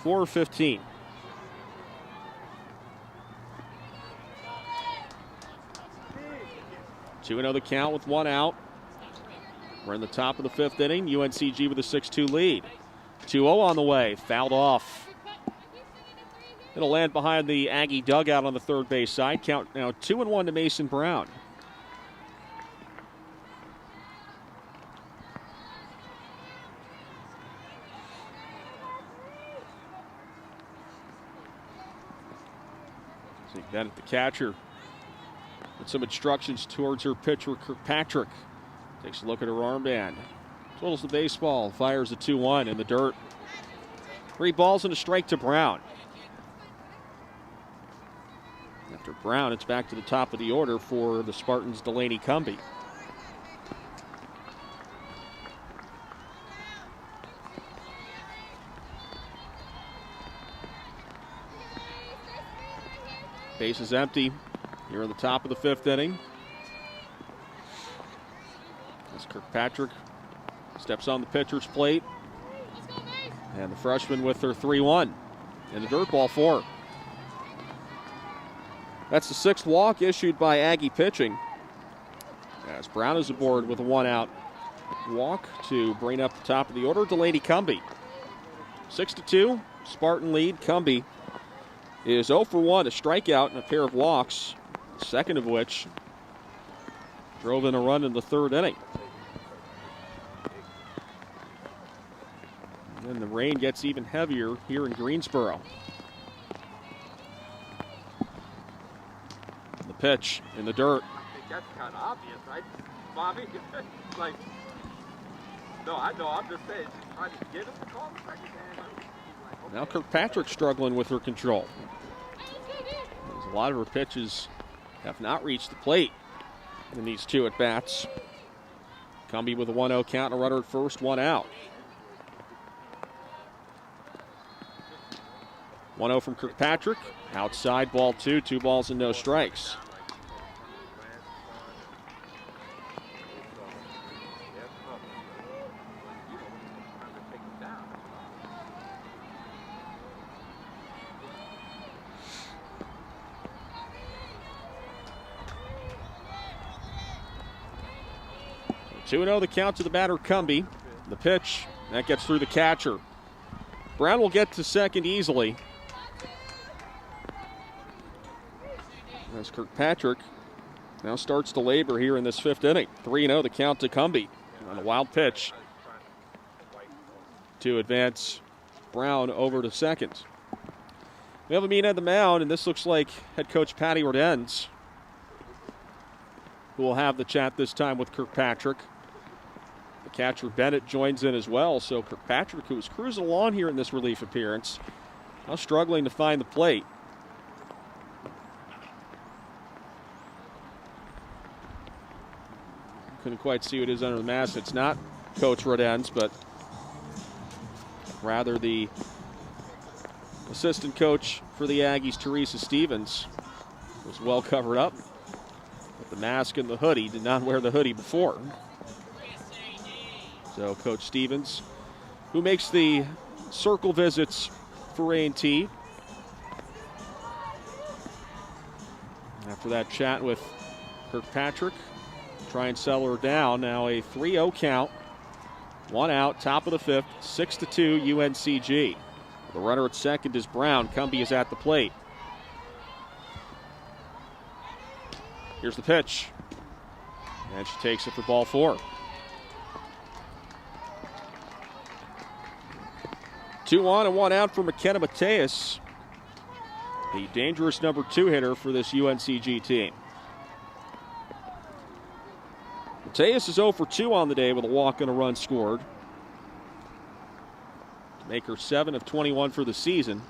[SPEAKER 1] .415. 2-0 the count with 1 out. We're in the top of the 5th inning. UNCG with a 6-2 lead. 2-0 on the way. Fouled off. It'll land behind the Aggie dugout on the third base side. Count now 2-1 to Mason Brown. See that at the catcher. With some instructions towards her pitcher, Kirkpatrick. Takes a look at her armband. Twiddles the baseball, fires a 2-1 in the dirt. 3 balls and a strike to Brown. After Brown, it's back to the top of the order for the Spartans' Delaney Cumbie. Base is empty. Here in the top of the 5th inning. As Kirkpatrick steps on the pitcher's plate. And the freshman with her 3-1 in the dirt ball 4. That's the 6th walk issued by Aggie pitching. As Brown is aboard with a 1-out walk to bring up the top of the order, Delaney Cumbie. 6-2, Spartan lead. Cumbie is 0 for 1, a strikeout and a pair of walks. Second of which drove in a run in the 3rd inning. And then the rain gets even heavier here in Greensboro. The pitch in the dirt.
[SPEAKER 16] I think that's kind of obvious, right, Bobby? Like, no, I know, I'm just saying, she's trying to get him to call the second game. Like, okay.
[SPEAKER 1] Now Kirkpatrick struggling with her control. There's a lot of her pitches have not reached the plate in these 2 at-bats. Cumbie with a 1-0 count and a runner at first, 1 out. 1-0 from Kirkpatrick. Outside, ball 2, 2 balls and no strikes. So 2-0 the count to the batter, Cumbie. The pitch, that gets through the catcher. Brown will get to second easily. As Kirkpatrick now starts to labor here in this 5th inning. 3-0 the count to Cumbie on a wild pitch to advance Brown over to second. We have a meeting at the mound, and this looks like head coach Patty Rodenz, who will have the chat this time with Kirkpatrick. The catcher Bennett joins in as well, so Kirkpatrick, who was cruising along here in this relief appearance, now struggling to find the plate. Couldn't quite see what is under the mask. It's not Coach Rodenz, but rather the assistant coach for the Aggies, Teresa Stevens, was well covered up with the mask and the hoodie. Did not wear the hoodie before. So Coach Stevens, who makes the circle visits for A&T. After that chat with Kirkpatrick, try and settle her down. Now a 3-0 count. 1 out, top of the 5th, 6-2 UNCG. The runner at second is Brown. Cumbie is at the plate. Here's the pitch. And she takes it for ball 4. 2 on and 1 out for McKenna Mateus, the dangerous number 2 hitter for this UNCG team. Mateus is 0 for 2 on the day with a walk and a run scored, to make her 7 of 21 for the season.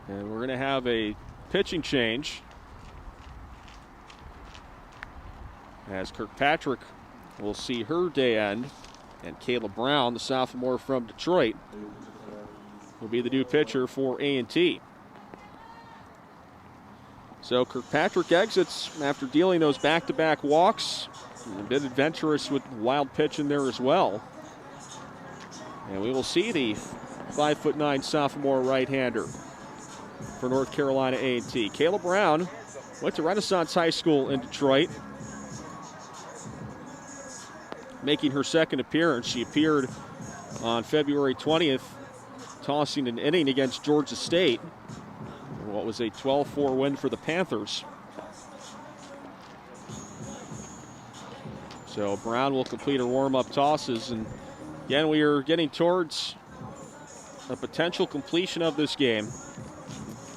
[SPEAKER 1] And we're going to have a pitching change, as Kirkpatrick will see her day end, and Kayla Brown, the sophomore from Detroit, will be the new pitcher for A&T. So Kirkpatrick exits after dealing those back-to-back walks. A bit adventurous with wild pitch in there as well. And we will see the 5'9" sophomore right-hander for North Carolina A&T. Kayla Brown went to Renaissance High School in Detroit, making her second appearance. She appeared on February 20th, tossing an inning against Georgia State, what was a 12-4 win for the Panthers. So Brown will complete her warm-up tosses, and again, we are getting towards a potential completion of this game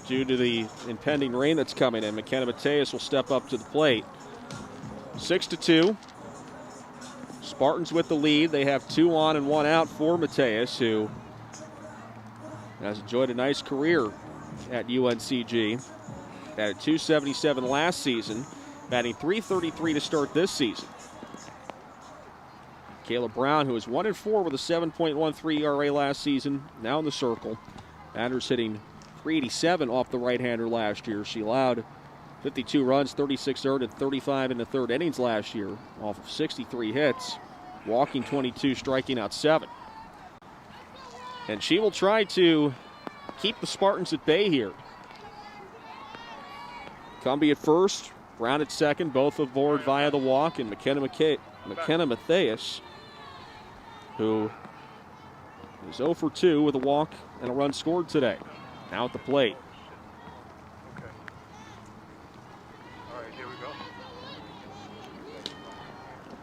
[SPEAKER 1] due to the impending rain that's coming in. McKenna Mateus will step up to the plate. 6-2. Spartans with the lead. They have 2 on and 1 out for Mateus, who has enjoyed a nice career at UNCG. Batted .277 last season, batting .333 to start this season. Kayla Brown, who is 1-4 with a 7.13 ERA last season, now in the circle. Batters hitting .387 off the right-hander last year. She allowed 52 runs, 36 earned, and 35 in the third innings last year off of 63 hits, walking 22, striking out 7. And she will try to keep the Spartans at bay here. Cumbie at first, Brown at second, both aboard via the walk, and McKenna Mateus, who is 0 for 2 with a walk and a run scored today. Now at the plate.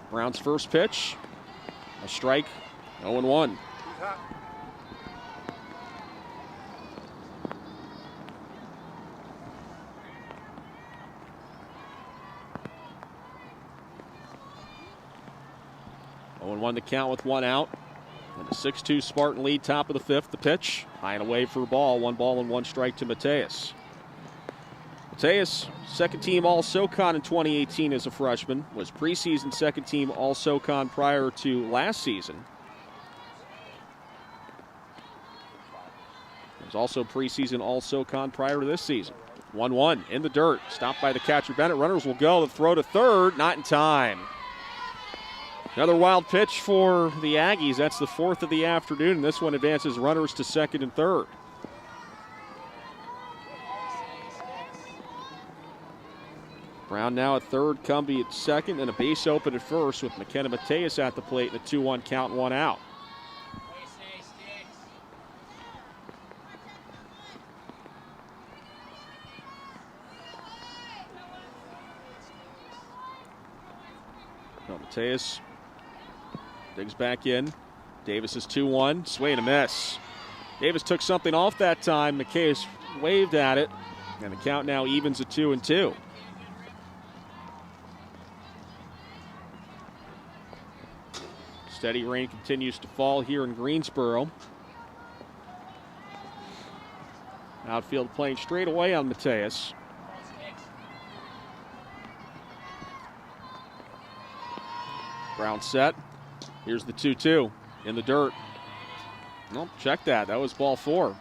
[SPEAKER 1] Brown's first pitch, a strike, 0-1. Won the count with 1 out. And a 6-2 Spartan lead, top of the 5th. The pitch, high and away for a ball. 1 ball and 1 strike to Mateus. Mateus, second team All-SoCon in 2018 as a freshman, was preseason second team All-SoCon prior to last season. He was also preseason All-SoCon prior to this season. 1-1 in the dirt, stopped by the catcher Bennett. Runners will go, the throw to third, not in time. Another wild pitch for the Aggies. That's the fourth of the afternoon, and this one advances runners to second and third. Brown now at third, Cumbie at second, and a base open at first with McKenna Mateus at the plate and a 2-1 count, 1 out. Now Mateus digs back in. Davis is 2-1, swing and a miss. Davis took something off that time. Mateus waved at it, and the count now evens at 2-2. Steady rain continues to fall here in Greensboro. Outfield playing straight away on Mateus. Brown set. Here's the 2-2 in the dirt. Nope, check that. That was ball 4.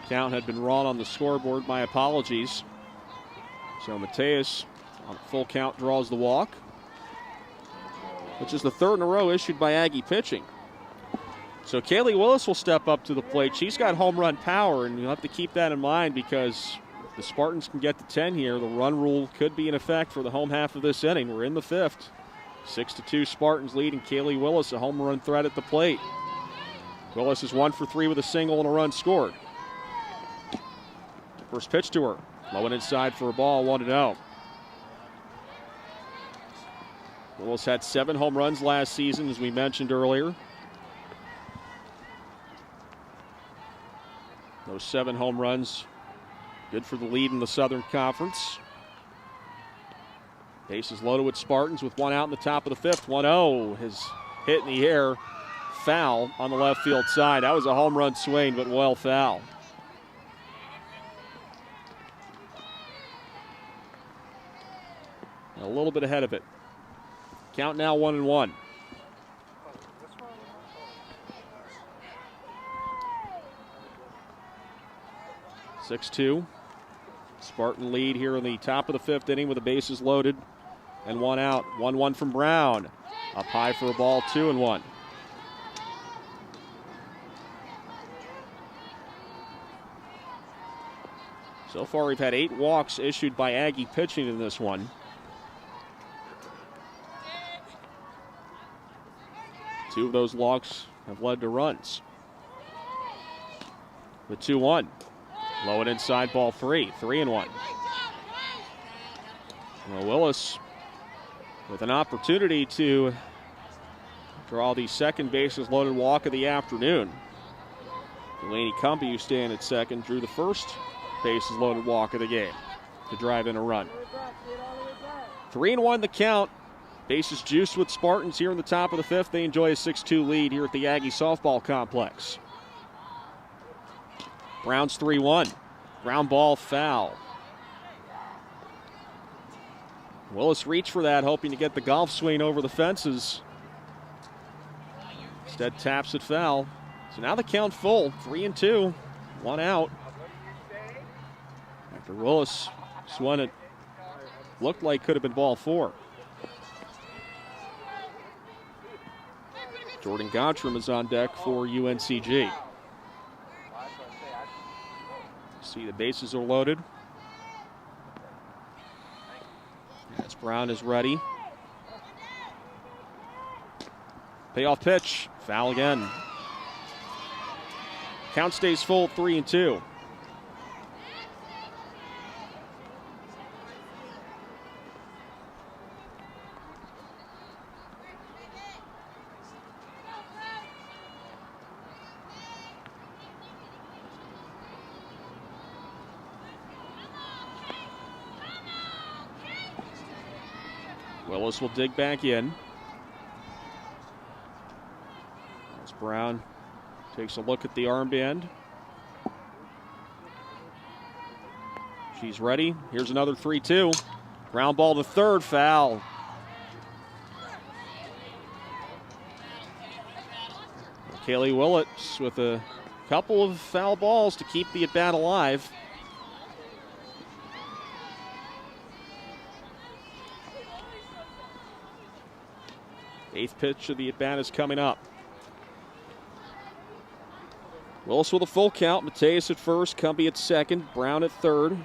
[SPEAKER 1] Count had been wrong on the scoreboard. My apologies. So Mateus on a full count draws the walk, which is the third in a row issued by Aggie pitching. So Kaylee Willis will step up to the plate. She's got home run power, and you'll have to keep that in mind because if the Spartans can get to 10 here, the run rule could be in effect for the home half of this inning. We're in the 5th. 6-2 Spartans leading. Kaylee Willis, a home run threat at the plate. Willis is 1 for 3 with a single and a run scored. First pitch to her. Low and inside for a ball, 1-0. Willis had 7 home runs last season, as we mentioned earlier. Those 7 home runs, good for the lead in the Southern Conference. Bases loaded with Spartans with 1 out in the top of the 5th. 1-0 has hit in the air. Foul on the left field side. That was a home run swing, but well foul. A little bit ahead of it. Count now 1-1. (6-2). Spartan lead here in the top of the 5th inning with the bases loaded and 1 out. 1-1 from Brown. Up high for a ball, 2-1. So far we've had 8 walks issued by Aggie pitching in this one. 2 of those walks have led to runs. The 2-1. Low and inside, ball 3. 3-1. Well, Willis with an opportunity to draw the second bases loaded walk of the afternoon. Delaney Cumbie, who's staying at second, drew the first bases loaded walk of the game to drive in a run. 3-1 the count. Bases juiced with Spartans here in the top of the 5th. They enjoy a 6-2 lead here at the Aggie softball complex. Brown's 3-1. Ground ball foul. Willis reached for that, hoping to get the golf swing over the fences. Instead taps it foul. So now the count full. 3-2. 1 out. After Willis swung it, looked like could have been ball 4. Jordan Gottram is on deck for UNCG. See the bases are loaded. As Brown is ready. Payoff pitch. Foul again. Count stays full, 3-2. Willis will dig back in. As Brown takes a look at the armband. She's ready. Here's another 3-2. Ground ball to third, foul. Kaylee Willits with a couple of foul balls to keep the at-bat alive. Eighth pitch of the at-bat is coming up. Willis with a full count. Mateus at first, Cumbie at second, Brown at third.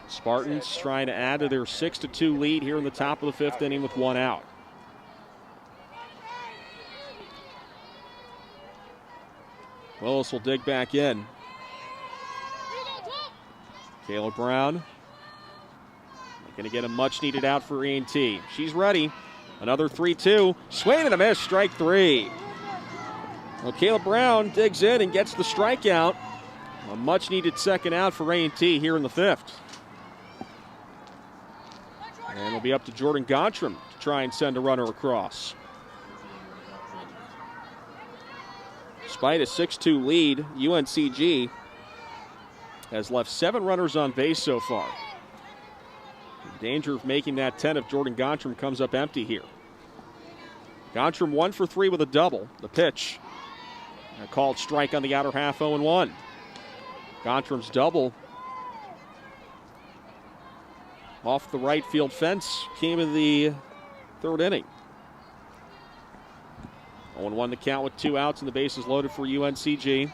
[SPEAKER 1] Spartans trying to add to their 6-2 lead here in the top of the fifth inning with one out. Willis will dig back in. Kayla Brown going to get a much-needed out for E&T. She's ready. Another 3-2. Swing and a miss, strike three. Well, Kayla Brown digs in and gets the strikeout. A much-needed second out for A&T here in the fifth. And it'll be up to Jordan Gontram to try and send a runner across. Despite a 6-2 lead, UNCG has left 7 runners on base so far. In danger of making that 10 if Jordan Gontram comes up empty here. Gontram 1 for 3 with a double. The pitch. A called strike on the outer half, 0-1. Gontram's double off the right field fence came in the third inning. 0-1 the count with 2 outs and the bases loaded for UNCG.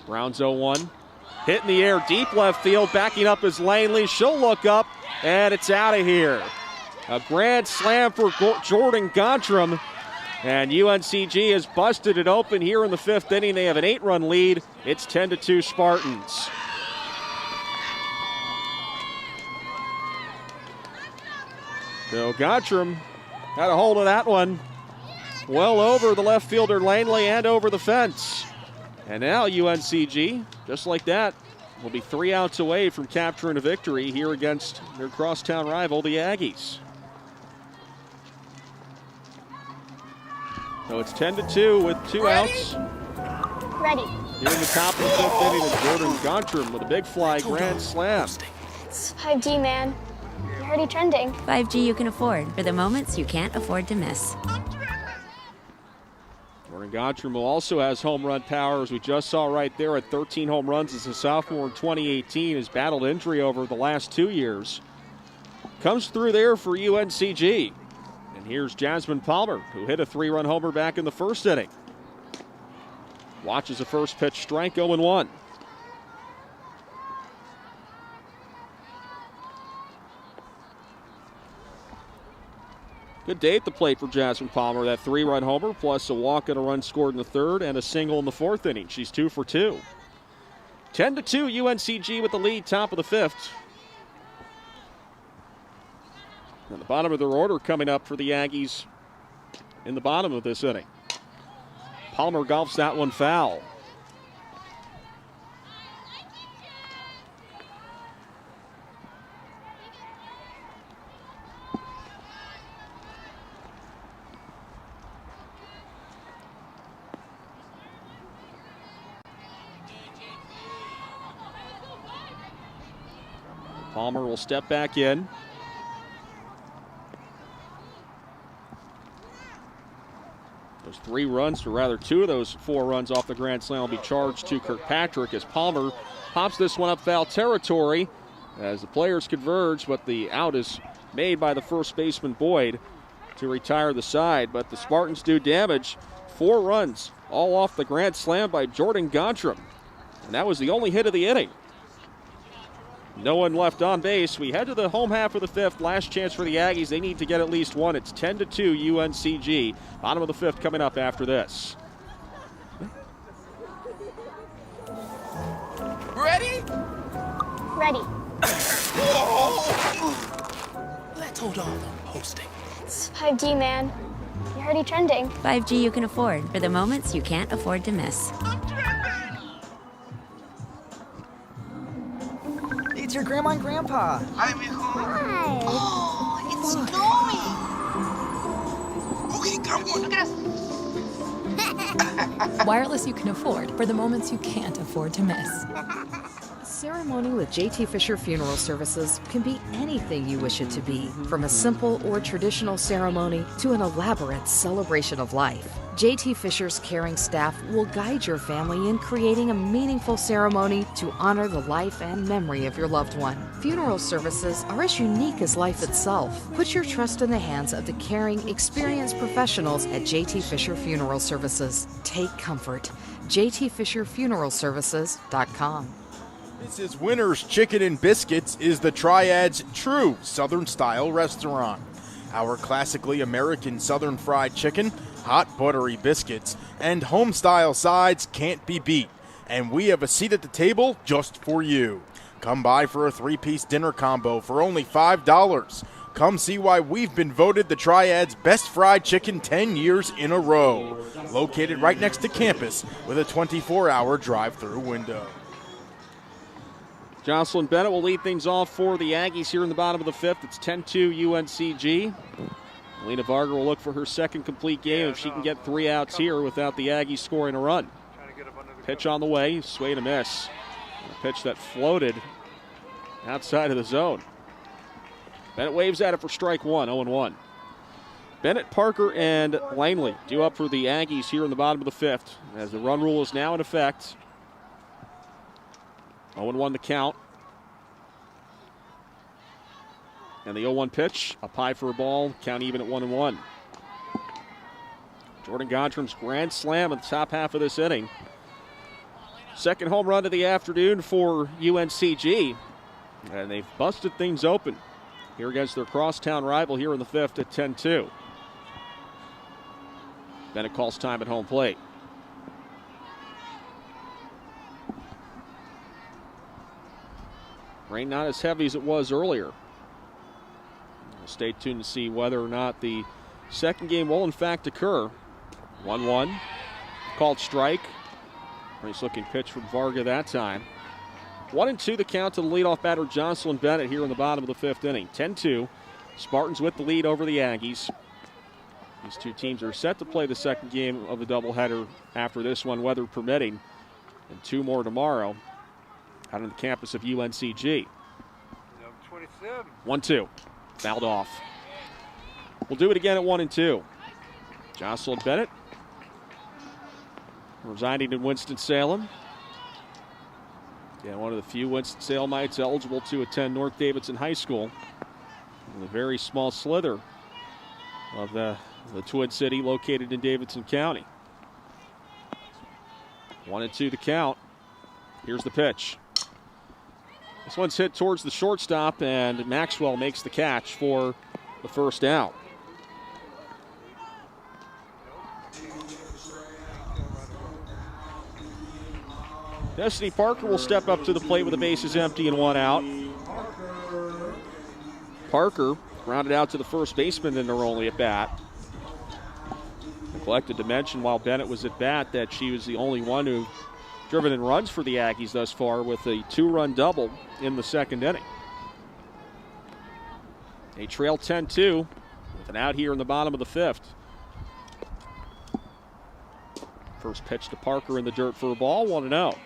[SPEAKER 1] Brown's 0-1. Hit in the air, deep left field, backing up is Langley. She'll look up, and it's out of here. A grand slam for Jordan Gontram. And UNCG has busted it open here in the fifth inning. They have an 8-run lead. It's 10-2 Spartans. So Gontram had a hold of that one. Well over the left fielder Langley and over the fence. And now UNCG, just like that, will be 3 outs away from capturing a victory here against their crosstown rival, the Aggies. So it's 10-2 with 2 outs.
[SPEAKER 12] Ready.
[SPEAKER 1] Here in the top of the fifth inning is Jordan Gontram with a big fly grand slam.
[SPEAKER 12] It's 5G, man. You're already trending.
[SPEAKER 17] 5G you can afford for the moments you can't afford to miss.
[SPEAKER 1] Jordan Gontram also has home run power, as we just saw right there, at 13 home runs as a sophomore in 2018. Has battled injury over the last 2 years. Comes through there for UNCG. And here's Jasmine Palmer, who hit a 3-run homer back in the first inning. Watches the first pitch strike, 0-1. Good day at the plate for Jasmine Palmer. That 3-run homer, plus a walk and a run scored in the third, and a single in the fourth inning. She's 2 for 2. 10-2, UNCG with the lead, top of the fifth. And the bottom of their order coming up for the Aggies in the bottom of this inning. Palmer golfs that one foul. Palmer will step back in. Those 3 runs, or rather 2 of those 4 runs off the grand slam will be charged to Kirkpatrick as Palmer pops this one up foul territory as the players converge, but the out is made by the first baseman Boyd to retire the side. But the Spartans do damage. 4 runs, all off the grand slam by Jordan Gontram. And that was the only hit of the inning. No one left on base. We head to the home half of the fifth. Last chance for the Aggies. They need to get at least one. It's 10-2 UNCG. Bottom of the fifth coming up after this.
[SPEAKER 11] Ready?
[SPEAKER 12] Ready.
[SPEAKER 11] Let's hold on on posting.
[SPEAKER 12] It's 5G, man. You're already trending.
[SPEAKER 17] 5G you can afford for the moments you can't afford to miss.
[SPEAKER 11] It's your grandma and grandpa.
[SPEAKER 12] Hi.
[SPEAKER 11] Oh, it's snowing. Okay, come on.
[SPEAKER 12] Look at us.
[SPEAKER 13] Wireless you can afford for the moments you can't afford to miss.
[SPEAKER 15] A ceremony with J.T. Fisher Funeral Services can be anything you wish it to be, from a simple or traditional ceremony to an elaborate celebration of life. J.T. Fisher's caring staff will guide your family in creating a meaningful ceremony to honor the life and memory of your loved one. Funeral services are as unique as life itself. Put your trust in the hands of the caring, experienced professionals at J.T. Fisher Funeral Services. Take comfort. JTFisherFuneralServices.com.
[SPEAKER 10] This is Winner's Chicken and Biscuits is the Triad's true Southern-style restaurant. Our classically American Southern fried chicken, hot buttery biscuits, and home-style sides can't be beat. And we have a seat at the table just for you. Come by for a 3-piece dinner combo for only $5. Come see why we've been voted the Triad's best fried chicken 10 years in a row. Located right next to campus with a 24-hour drive-through window.
[SPEAKER 1] Jocelyn Bennett will lead things off for the Aggies here in the bottom of the fifth. It's 10-2 UNCG. Alina Varga will look for her second complete game if she can get 3 outs here without the Aggies scoring a run. Pitch on the way, swing and a miss. A pitch that floated outside of the zone. Bennett waves at it for strike one, 0-1. Bennett, Parker, and Langley due up for the Aggies here in the bottom of the fifth as the run rule is now in effect. 0-1 the count. And the 0-1 pitch, up high for a ball, count even at 1-1. Jordan Gontram's grand slam in the top half of this inning. Second home run of the afternoon for UNCG. And they've busted things open here against their crosstown rival here in the fifth at 10-2. Bennett calls time at home plate. Rain not as heavy as it was earlier. We'll stay tuned to see whether or not the second game will in fact occur. 1-1. Called strike. Nice looking pitch from Varga that time. 1-2 the count to the leadoff batter Jocelyn Bennett here in the bottom of the fifth inning. 10-2. Spartans with the lead over the Aggies. These two teams are set to play the second game of the doubleheader after this one, weather permitting, and 2 more tomorrow out on the campus of UNCG. 1-2. Fouled off. We'll do it again at 1-2. Jocelyn Bennett, residing in Winston-Salem. Yeah, one of the few Winston-Salemites eligible to attend North Davidson High School. In a very small slither of the Twin City located in Davidson County. 1-2 the count. Here's the pitch. This one's hit towards the shortstop, and Maxwell makes the catch for the first out. Destiny Parker will step up to the plate with the bases empty and 1 out. Parker grounded out to the first baseman in her only at bat. Neglected to mention while Bennett was at bat that she was the only one who driven in runs for the Aggies thus far with a 2-run double in the second inning. They trail 10-2 with an out here in the bottom of the fifth. First pitch to Parker in the dirt for a ball, 1-0.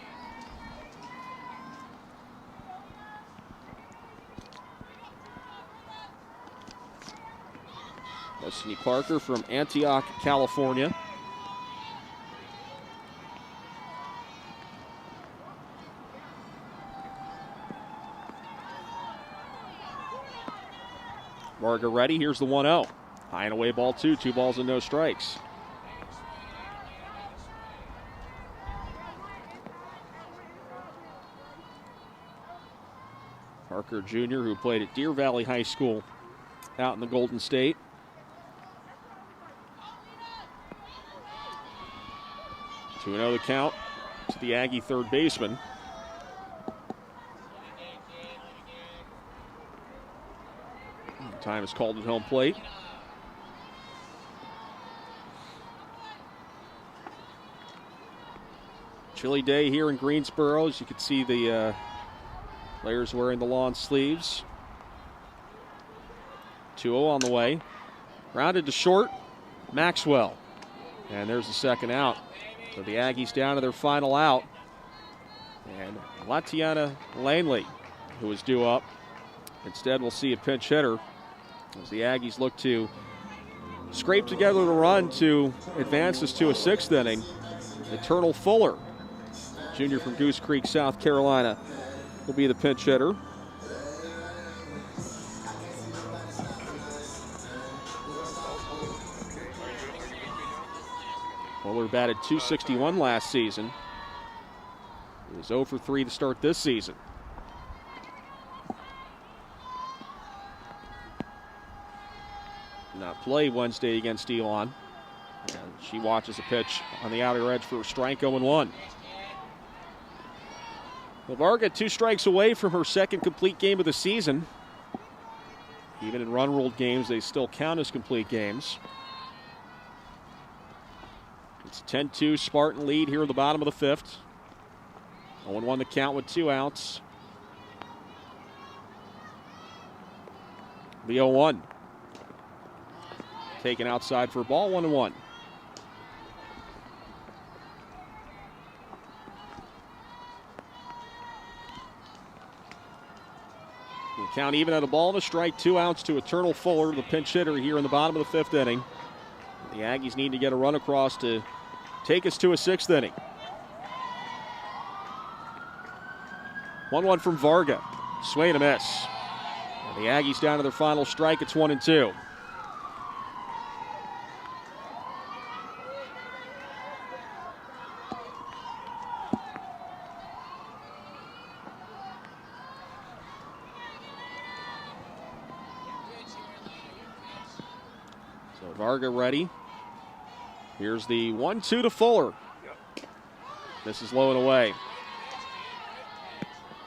[SPEAKER 1] Destiny Parker from Antioch, California. Varga ready. Here's the 1-0. High and away ball 2. 2 balls and no strikes. Parker Jr., who played at Deer Valley High School out in the Golden State. To 2-0 the count to the Aggie third baseman. Time is called at home plate. Chilly day here in Greensboro. As you can see, the players wearing the lawn sleeves. 2-0 on the way. Rounded to short, Maxwell. And there's the second out. So the Aggies down to their final out. And Latiana Langley, who is due up, instead we'll see a pinch hitter as the Aggies look to scrape together the run to advance us to a 6th inning. Eternal Fuller, junior from Goose Creek, South Carolina, will be the pinch hitter. Fuller batted .261 last season. He was 0 for 3 to start this season. Not play Wednesday against Elon. And she watches a pitch on the outer edge for a strike, 0-1. Varga 2 strikes away from her second complete game of the season. Even in run ruled games, they still count as complete games. It's a 10-2 Spartan lead here in the bottom of the 5th. 0-1 the count with 2 outs. The 0-1. Taken outside for a ball, 1-1. The count even at a ball and a strike, 2 outs to Eternal Fuller, the pinch hitter here in the bottom of the 5th inning. The Aggies need to get a run across to take us to a 6th inning. 1-1 from Varga. Swing and a miss. And the Aggies down to their final strike. It's 1-2. So Varga ready. Here's the 1-2 to Fuller. This is low and away.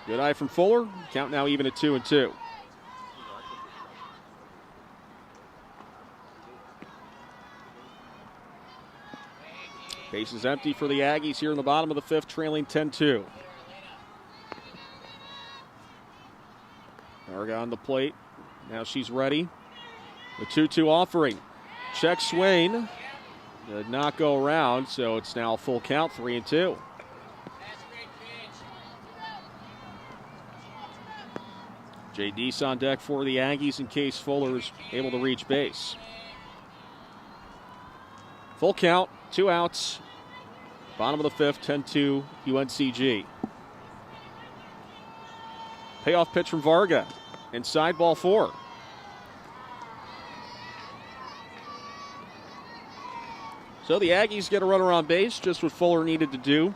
[SPEAKER 1] Good eye from Fuller. Count now even at 2-2. Base is empty for the Aggies here in the bottom of the 5th, trailing 10-2. Varga on the plate. Now she's ready. The 2-2 offering. Check Swain. Did not go around, so it's now a full count, 3-2. Jay Deese on deck for the Aggies in case Fuller is able to reach base. Full count, 2 outs. Bottom of the 5th, 10-2 UNCG. Payoff pitch from Varga. Inside, ball 4. So the Aggies get a runner on base, just what Fuller needed to do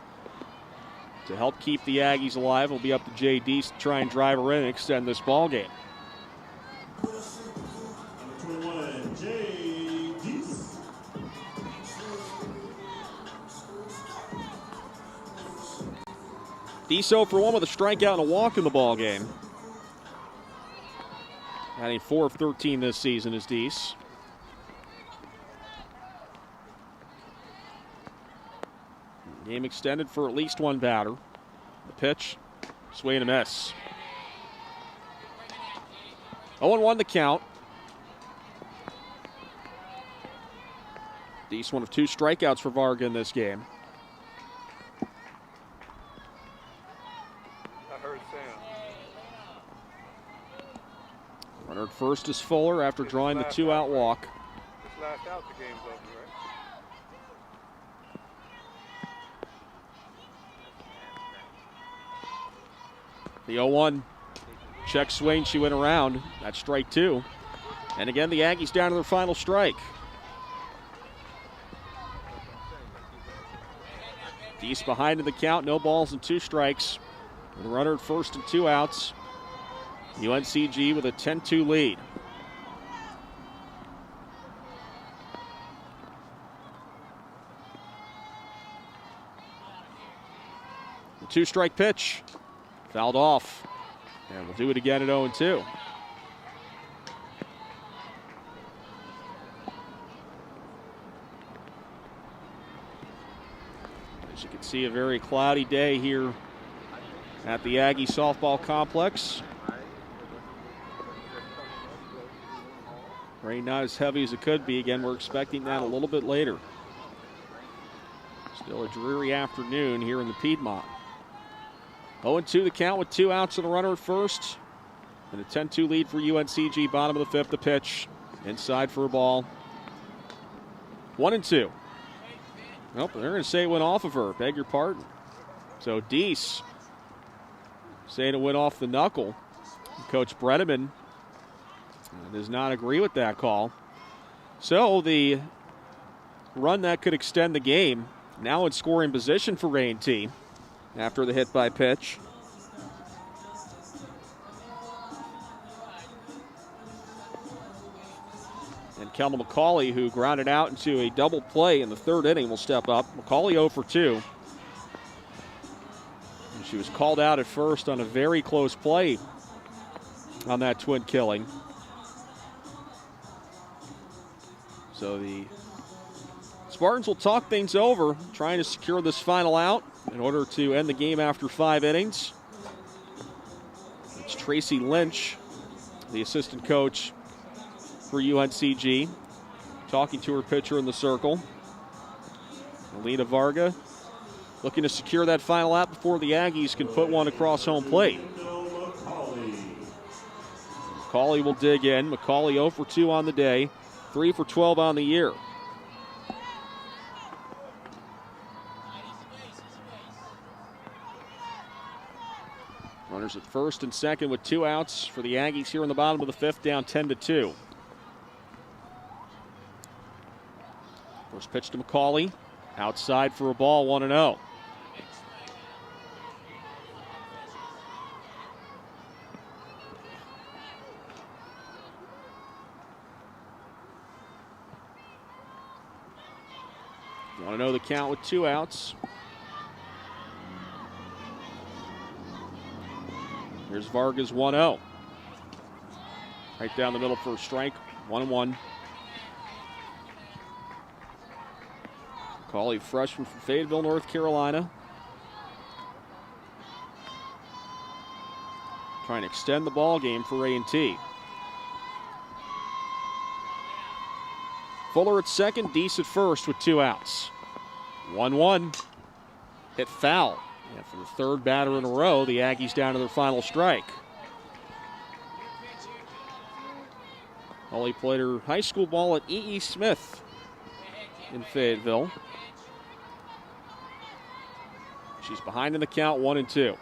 [SPEAKER 1] to help keep the Aggies alive. It'll be up to Jay Deese to try and drive her in and extend this ball game. Deese 0 for 1 with a strikeout and a walk in the ball game. Adding 4 of 13 this season is Deese. Game extended for at least 1 batter. The pitch, swing and a miss. 0-1 the count. Deese 1 of 2 strikeouts for Varga in this game. Runner at first is Fuller after drawing the 2-out walk.
[SPEAKER 14] This last out, the game's over, right?
[SPEAKER 1] The 0-1 check swing, she went around. That's strike 2. And again, the Aggies down to their final strike. Deese behind in the count, no balls and 2 strikes. With a runner at first and 2 outs. UNCG with a 10-2 lead. The 2-strike pitch. Fouled off. And we'll do it again at 0-2. As you can see, a very cloudy day here at the Aggie softball complex. Rain not as heavy as it could be. Again, we're expecting that a little bit later. Still a dreary afternoon here in the Piedmont. 0-2 the count with 2 outs and a runner at first. And a 10-2 lead for UNCG. Bottom of the 5th, the pitch. Inside for a ball. 1-2. Nope, they're going to say it went off of her. Beg your pardon. So Deese saying it went off the knuckle. Coach Bredeman does not agree with that call. So the run that could extend the game now in scoring position for A&T after the hit by pitch. And Kelma McCauley, who grounded out into a double play in the 3rd inning, will step up. McCauley 0 for 2. And she was called out at first on a very close play on that twin killing. So the Spartans will talk things over, trying to secure this final out in order to end the game after 5 innings. It's Tracy Lynch, the assistant coach for UNCG, talking to her pitcher in the circle. Alina Varga looking to secure that final out before the Aggies can put one across home plate. McCauley will dig in. McCauley 0 for 2 on the day, 3 for 12 on the year. Runners at first and second with 2 outs for the Aggies here in the bottom of the 5th, down 10-2. First pitch to McCauley, outside for a ball, 1-0. You want to know the count with 2 outs. Here's Vargas 1-0. Right down the middle for a strike, 1-1. McCauley, freshman from Fayetteville, North Carolina. Trying to extend the ball game for A&T. Fuller at second, Deese at first with 2 outs. 1-1. Hit foul. And for the 3rd batter in a row, the Aggies down to their final strike. Holly played her high school ball at E.E. Smith in Fayetteville. She's behind in the count, 1-2. There's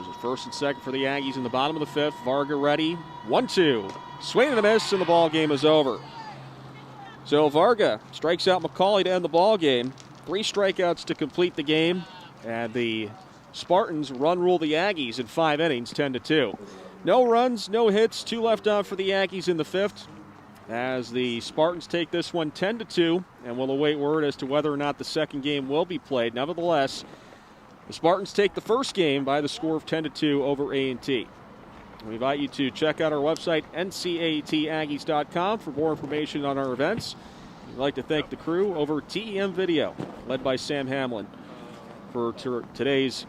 [SPEAKER 1] a first and second for the Aggies in the bottom of the 5th. Varga ready, 1-2. Swing and a miss, and the ball game is over. So Varga strikes out McCauley to end the ball game. 3 strikeouts to complete the game, and the Spartans run rule the Aggies in 5 innings, 10-2. No runs, no hits, 2 left on for the Aggies in the 5th, as the Spartans take this one 10-2, and we'll await word as to whether or not the second game will be played. Nevertheless, the Spartans take the first game by the score of 10-2 over A&T. We invite you to check out our website, NCATaggies.com, for more information on our events. We'd like to thank the crew over at TEM Video, led by Sam Hamlin, for today's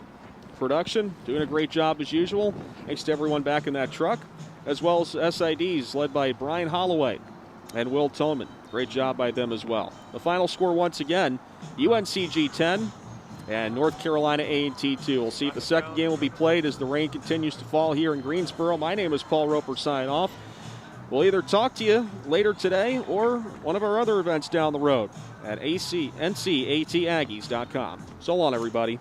[SPEAKER 1] production. Doing a great job as usual. Thanks to everyone back in that truck, as well as SIDs, led by Brian Holloway and Will Tillman. Great job by them as well. The final score once again, UNCG 10, and North Carolina A&T 2. We'll see if the second game will be played as the rain continues to fall here in Greensboro. My name is Paul Roper, signing off. We'll either talk to you later today or one of our other events down the road at NCATaggies.com. So long, everybody.